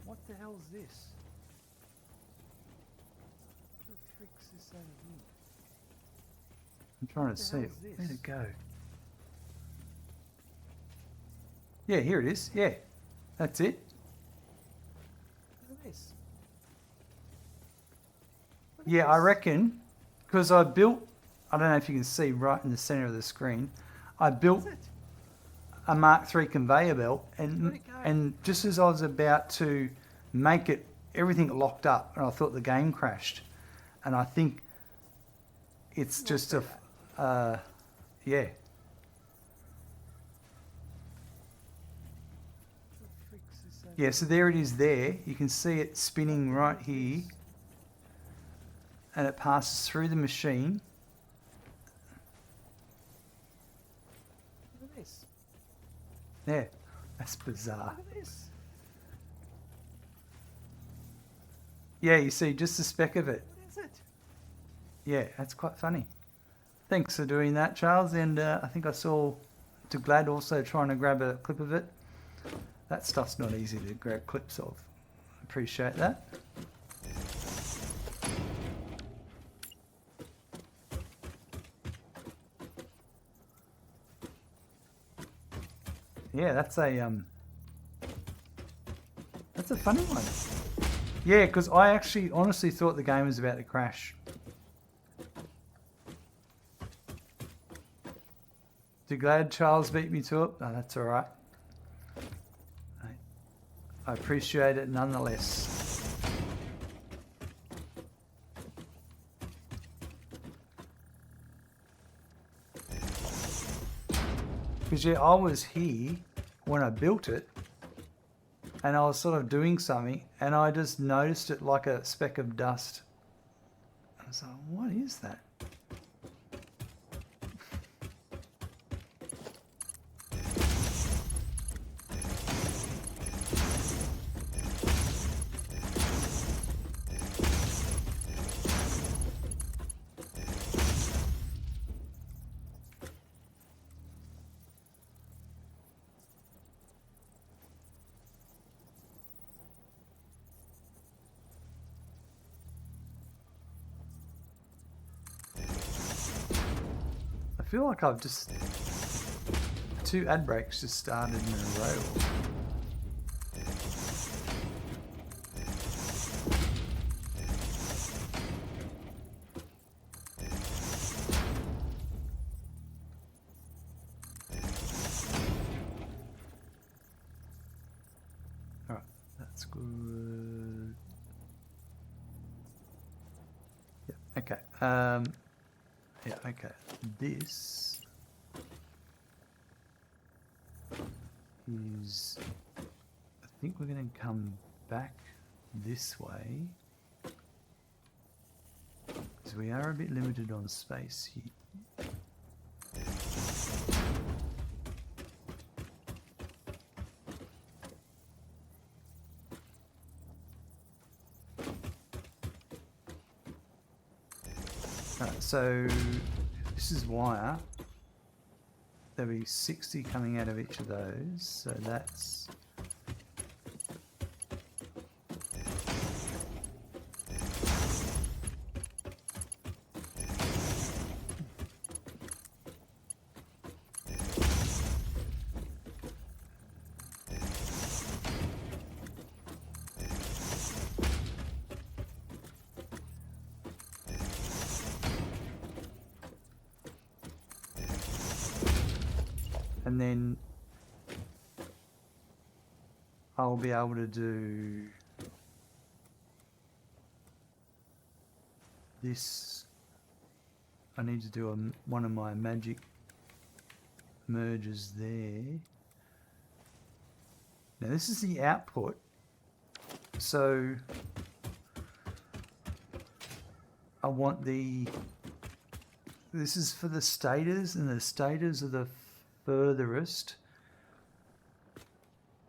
What the hell is this? What the frick's this over here? I'm trying to see it. Where'd it go? Yeah, here it is. Yeah, that's it. Look at this. Yeah, I reckon, because I built, I don't know if you can see right in the center of the screen, I built a Mark III conveyor belt, and just as I was about to make it, everything locked up, and I thought the game crashed, and I think it's just a, yeah. Yeah, so there it is there. You can see it spinning right here, and it passes through the machine. Look at this. Yeah, that's bizarre. Look at this. Yeah, you see just a speck of it. What is it? Yeah, that's quite funny. Thanks for doing that, Charles. And I think I saw to Glad also trying to grab a clip of it. That stuff's not easy to grab clips of. Appreciate that. Yeah, that's a funny one. Yeah, because I actually honestly thought the game was about to crash. Too glad Charles beat me to it. No, that's all right. I appreciate it nonetheless. Because yeah, I was here when I built it, and I was sort of doing something, and I just noticed it like a speck of dust. I was like, what is that? I feel like I've just... 2 ad breaks just started in a row. Alright, that's good. Yeah, okay. Yeah, okay. This is, I think we're going to come back this way, because we are a bit limited on space here. Alright, so this is wire. There'll be 60 coming out of each of those, so that's... And then I'll be able to do this. I need to do one of my magic merges there. Now this is the output. So I want this is for the stators, and the stators are the furthest.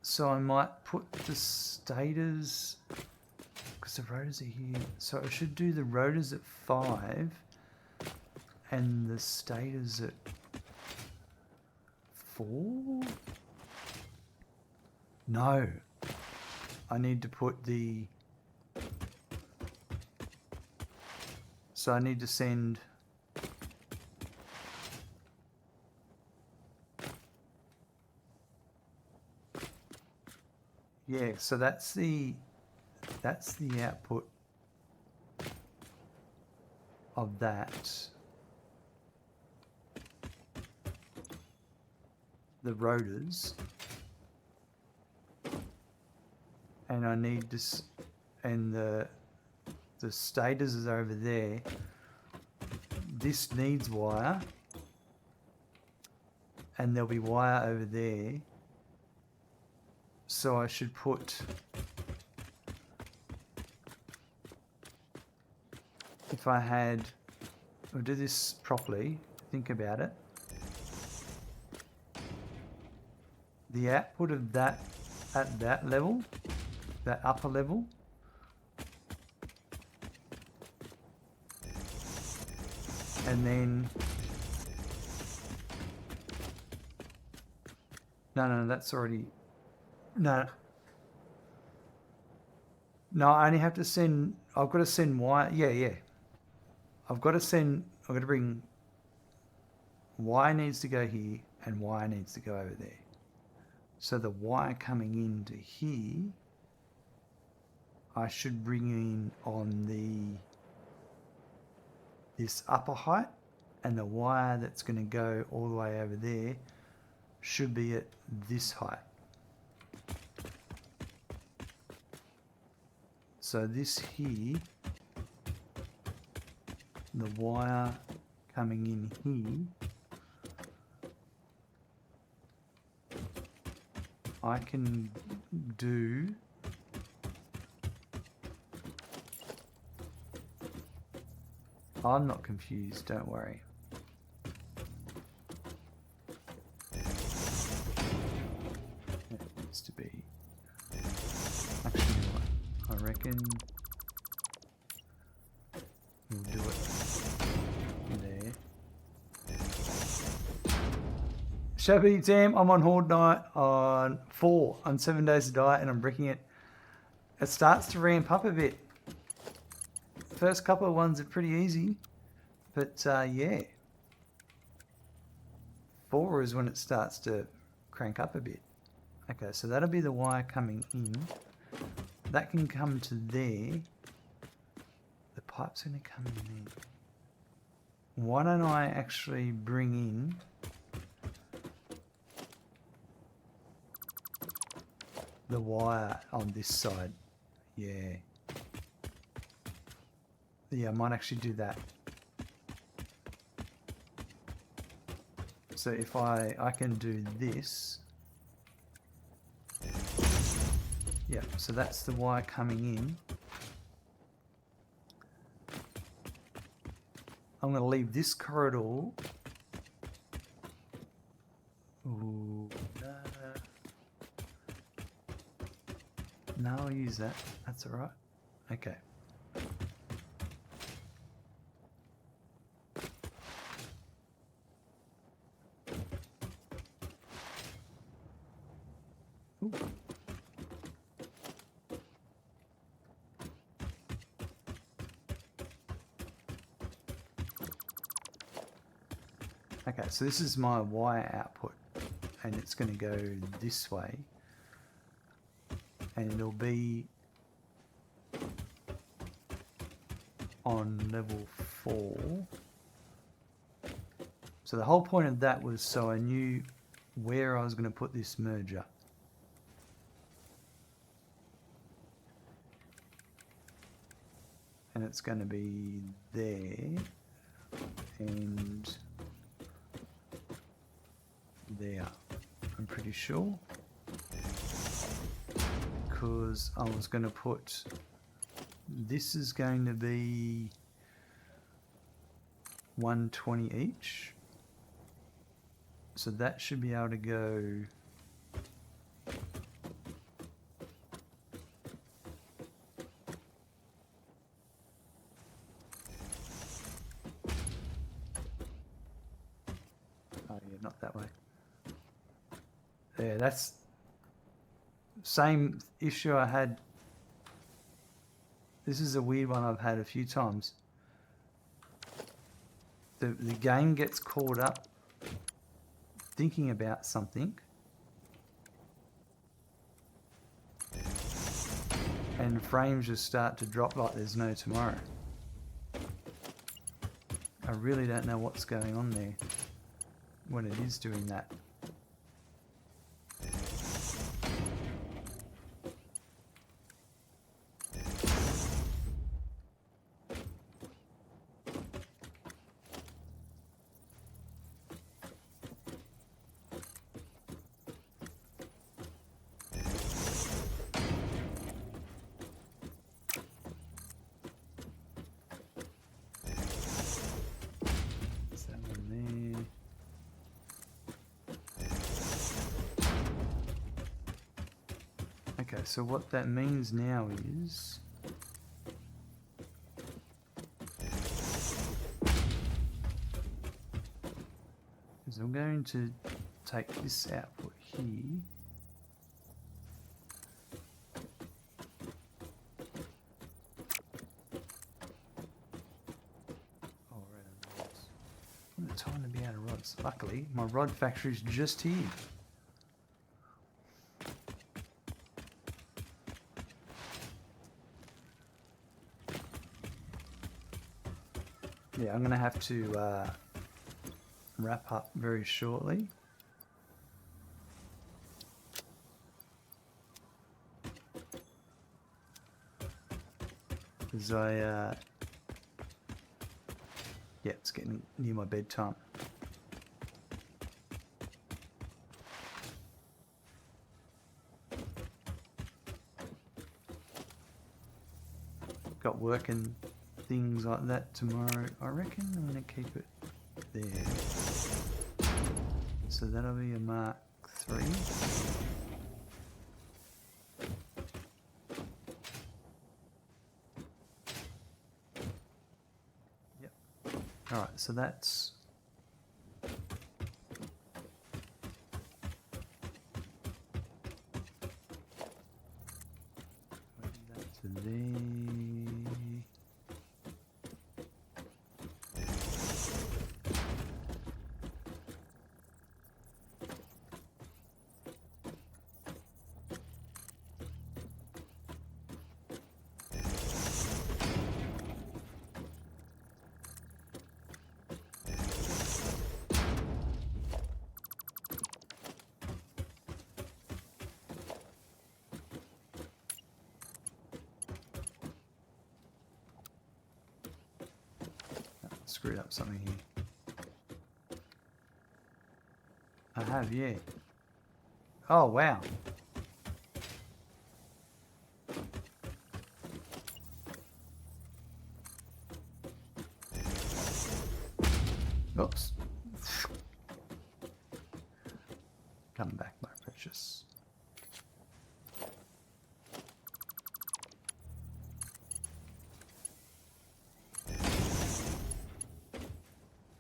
So I might put the stators, because the rotors are here. So I should do the rotors at 5 and the stators at 4? No. I need to put so I need to send yeah, so that's the output of that. The rotors. And I need this, and the stators is over there. This needs wire, and there'll be wire over there. So I should put, if I had, I'll do this properly, think about it. The output of that at that level, that upper level, and then no, that's already no, I only have to send, I've got to send wire. Yeah, I've got to bring wire needs to go here and wire needs to go over there. So the wire coming into here, I should bring in on this upper height, and the wire that's going to go all the way over there should be at this height. So this here, the wire coming in here, I can do I'm not confused, don't worry. It needs to be. Actually, I reckon we'll do it there. Shabby Sam, I'm on Horde Night on 4 on 7 days to die, and I'm bricking it. It starts to ramp up a bit. First couple of ones are pretty easy, but yeah. 4 is when it starts to crank up a bit. Okay, so that'll be the wire coming in. That can come to there. The pipe's going to come in there. Why don't I actually bring in the wire on this side? Yeah. Yeah, I might actually do that. So if I can do this. Yeah, so that's the wire coming in. I'm going to leave this corridor. Ooh, no, I'll use that. That's all right. Okay. Ooh. Okay, so this is my wire output, and it's going to go this way, and it'll be on level 4. So the whole point of that was so I knew where I was going to put this merger. And it's going to be there and there, I'm pretty sure, because I was going to put, this is going to be 120 each, so that should be able to go not that way. Yeah, that's same issue I had. This is a weird one I've had a few times. The game gets caught up thinking about something and frames just start to drop like there's no tomorrow. I really don't know what's going on there when it is doing that. Okay, so what that means now is I'm going to take this output here . Oh, rods. What a time to be out of rods. Luckily, my rod factory's just here. Yeah, I'm going to have to wrap up very shortly. Because yeah, it's getting near my bedtime. Got work and things like that tomorrow. I reckon I'm going to keep it there. So that'll be a Mark 3. Yep. Alright, so that's to there. Screwed up something here. I have, yeah. Oh, wow. Oops. Come back, my precious.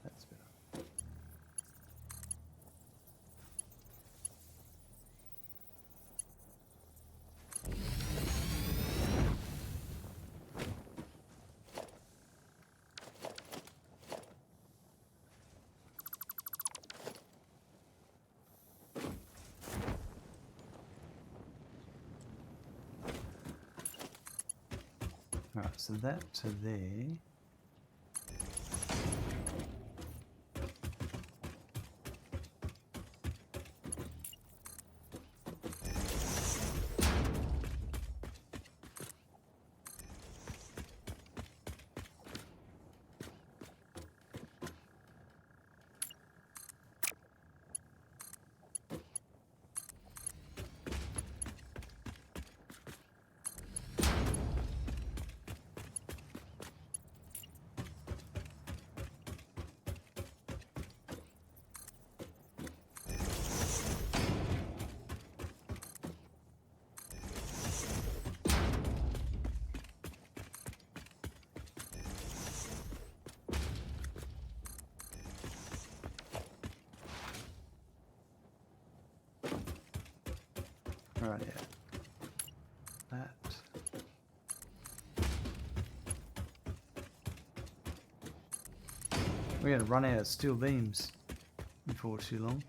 That's better. Alright, so that to there. Right, yeah. That. We're going to run out of steel beams before too long.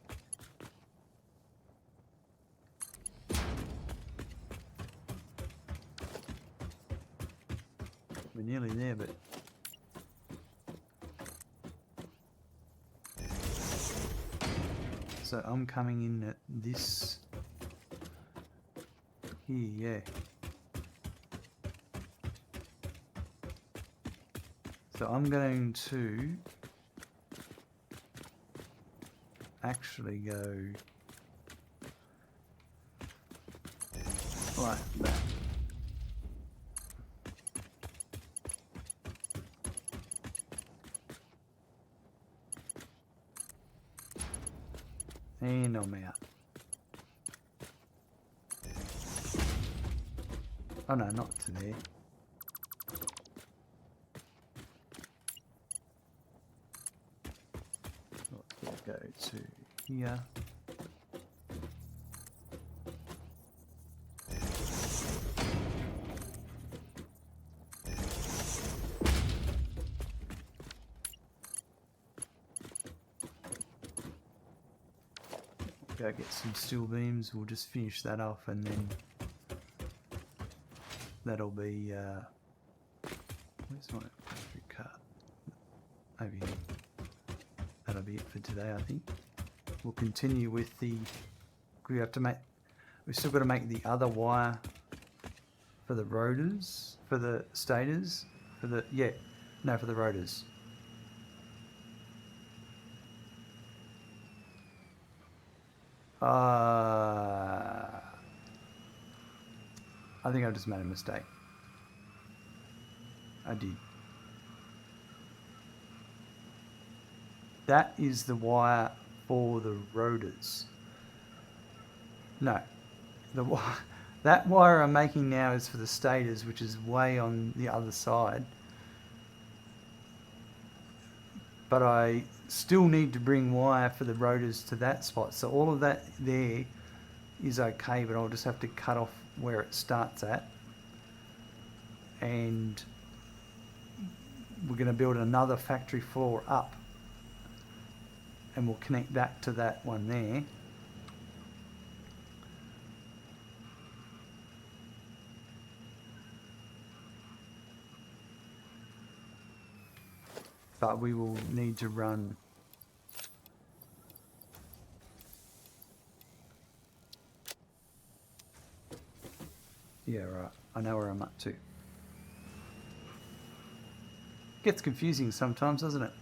We're nearly there, but... So I'm coming in at this... Here, yeah. So I'm going to... actually go... like that. And I'm out. Oh no, not to there. Let's go to here. Go get some steel beams. We'll just finish that off, and then that'll be. Where's my factory cut? Maybe that'll be it for today. I think we'll continue with the. We have to make. We've still got to make the other wire for the rotors, for the stators, for the for the rotors. I think I just made a mistake. I did. That is the wire for the rotors. No, that wire I'm making now is for the stators, which is way on the other side. But I still need to bring wire for the rotors to that spot. So all of that there is okay, but I'll just have to cut off where it starts at. And we're going to build another factory floor up. And we'll connect that to that one there. But we will need to run yeah, right. I know where I'm up to. Gets confusing sometimes, doesn't it?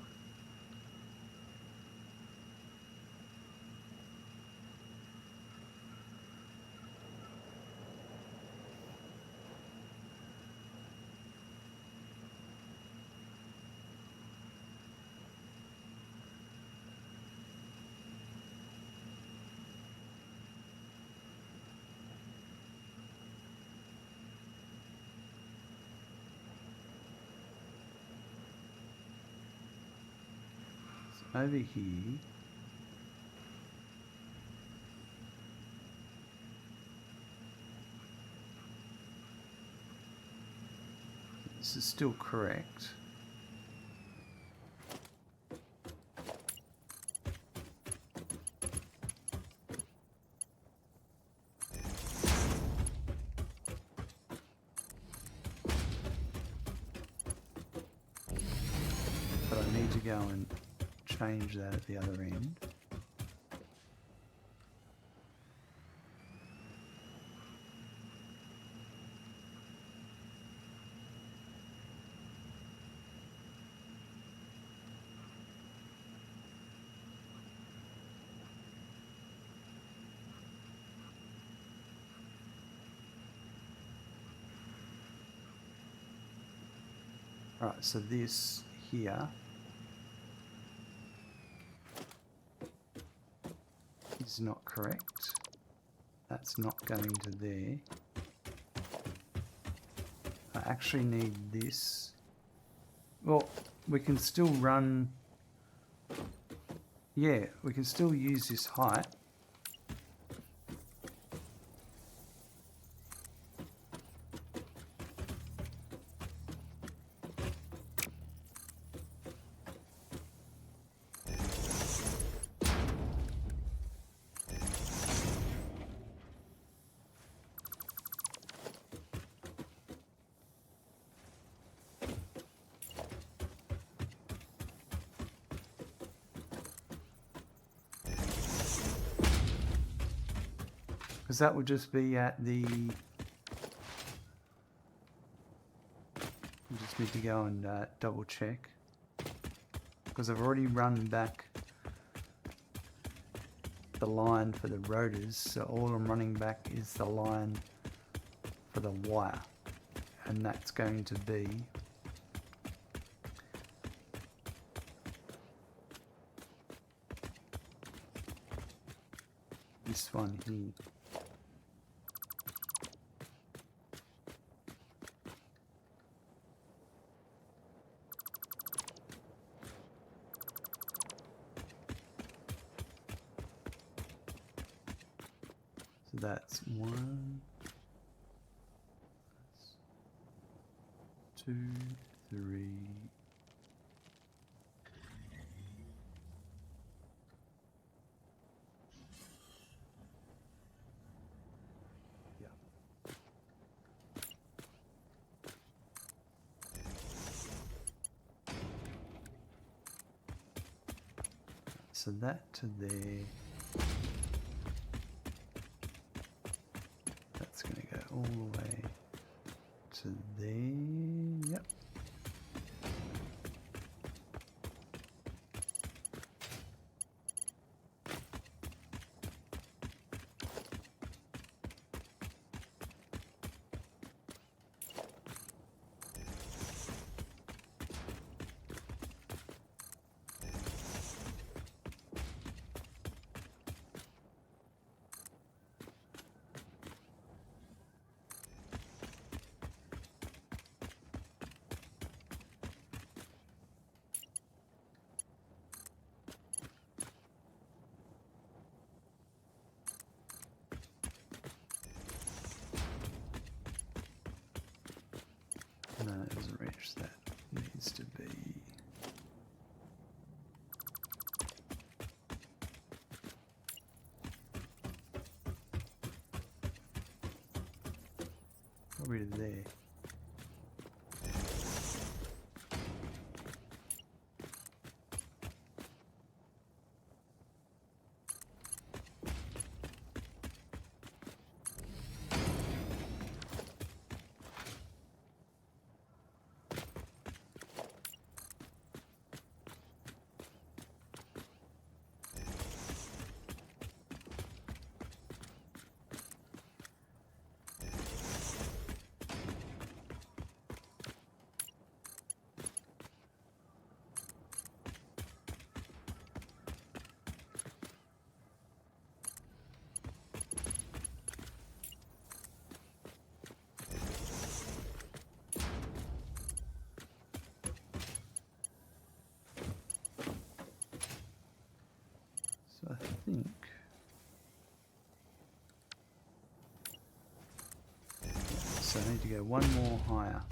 Over here, this is still correct. But I need to go and change that at the other end. Alright, so this here is not correct. That's not going to there. I actually need this. Well, we can still run... Yeah, we can still use this height. Because that would just be at the... I just need to go and double check. Because I've already run back the line for the rotors, so all I'm running back is the line for the wire. And that's going to be this one here. So that's 1, 2, 3. Yeah. So that to there. That's going to go all the way to there. Yep. No, it doesn't reach that. It needs to be... probably to there. So I think... so I need to go one more higher.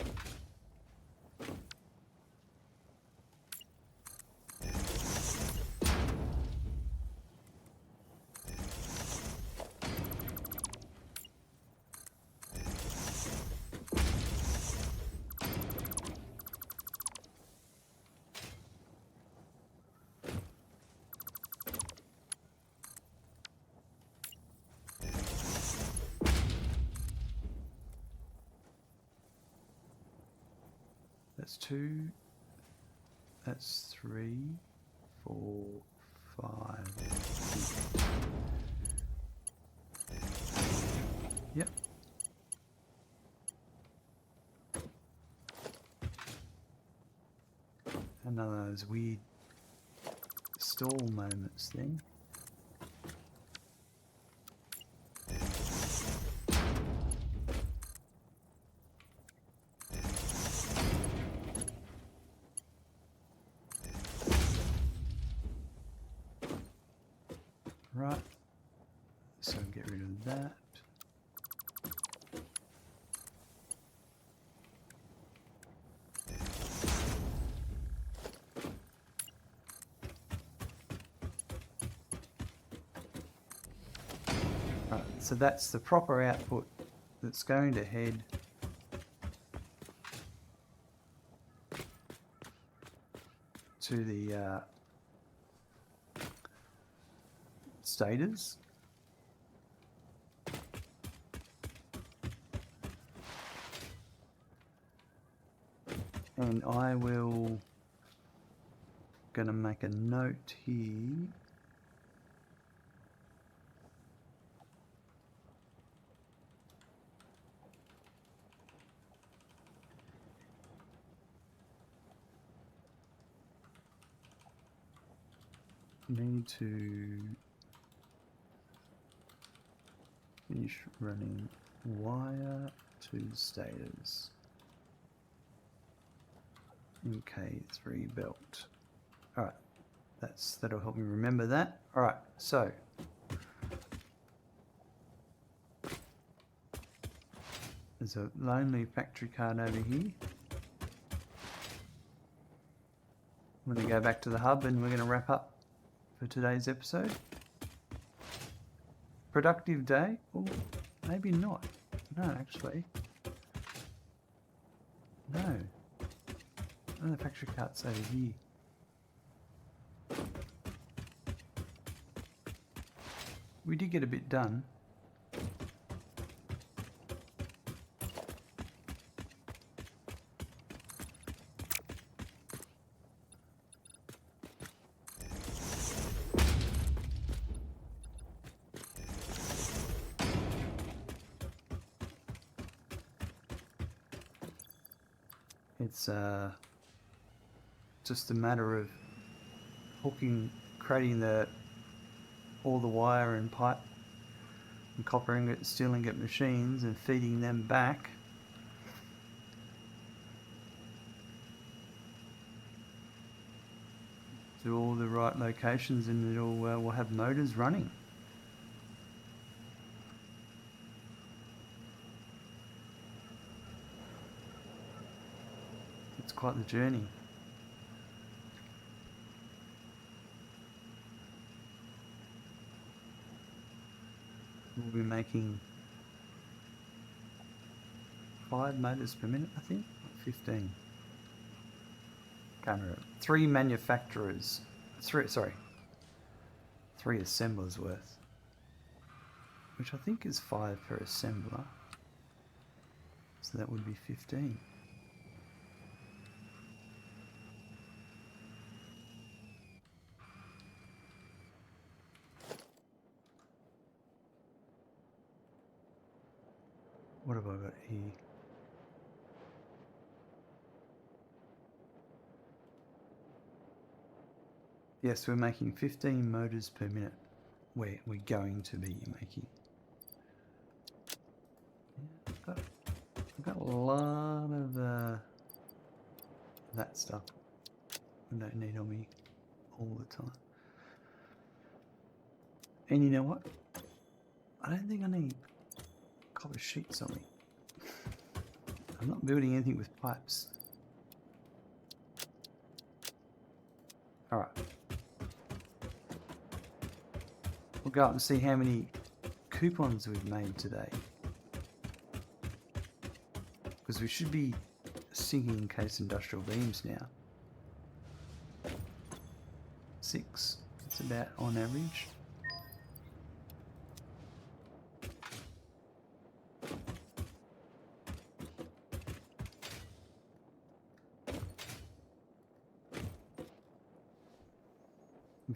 That's 2, that's 3, 4, 5, 6. Yep. Another of those weird stall moments thing. Right, so get rid of that. Right, so that's the proper output that's going to head to the stators. And I will gonna make a note here. Need to finish running wire to stators. MK3 belt. Alright, that'll help me remember that. Alright, so there's a lonely factory card over here. I'm going to go back to the hub and we're going to wrap up for today's episode. Productive day? Oh, maybe not. No, actually. No. Oh, the factory cart's over here. We did get a bit done. It's just a matter of creating all the wire and pipe and copper ingot, steel ingot machines and feeding them back. To all the right locations, and it'll we'll have motors running. It's quite the journey. We'll be making 5 motors per minute, I think, 15. Can't remember. 3 manufacturers. 3 assemblers worth. Which I think is 5 per assembler. So that would be 15. What have I got here? Yes, we're making 15 motors per minute. We're going to be making. Yeah, I've got a lot of that stuff. I don't need on me all the time. And you know what? I don't think I need copper sheets on me. I'm not building anything with pipes. Alright. We'll go up and see how many coupons we've made today. Because we should be sinking case industrial beams now. 6. It's about on average.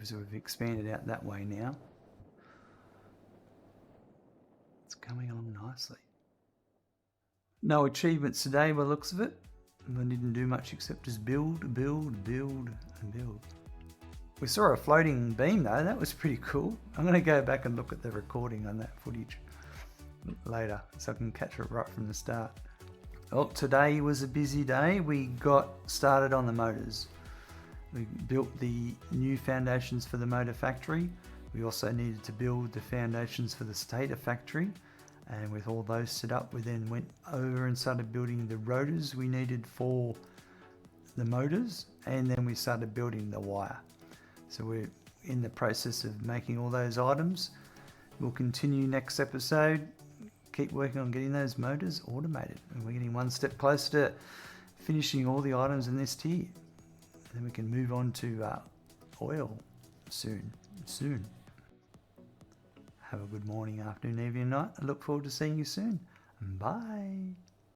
So we've expanded out that way now. It's coming along nicely. No achievements today by the looks of it. I didn't do much except just build, and build. We saw a floating beam though, that was pretty cool. I'm going to go back and look at the recording on that footage later so I can catch it right from the start. Well, today was a busy day. We got started on the motors. We built the new foundations for the motor factory. We also needed to build the foundations for the Stator Factory. And with all those set up, we then went over and started building the rotors we needed for the motors. And then we started building the wire. So we're in the process of making all those items. We'll continue next episode. Keep working on getting those motors automated. And we're getting one step closer to finishing all the items in this tier. Then we can move on to oil soon. Have a good morning, afternoon, evening, night. I look forward to seeing you soon. Bye.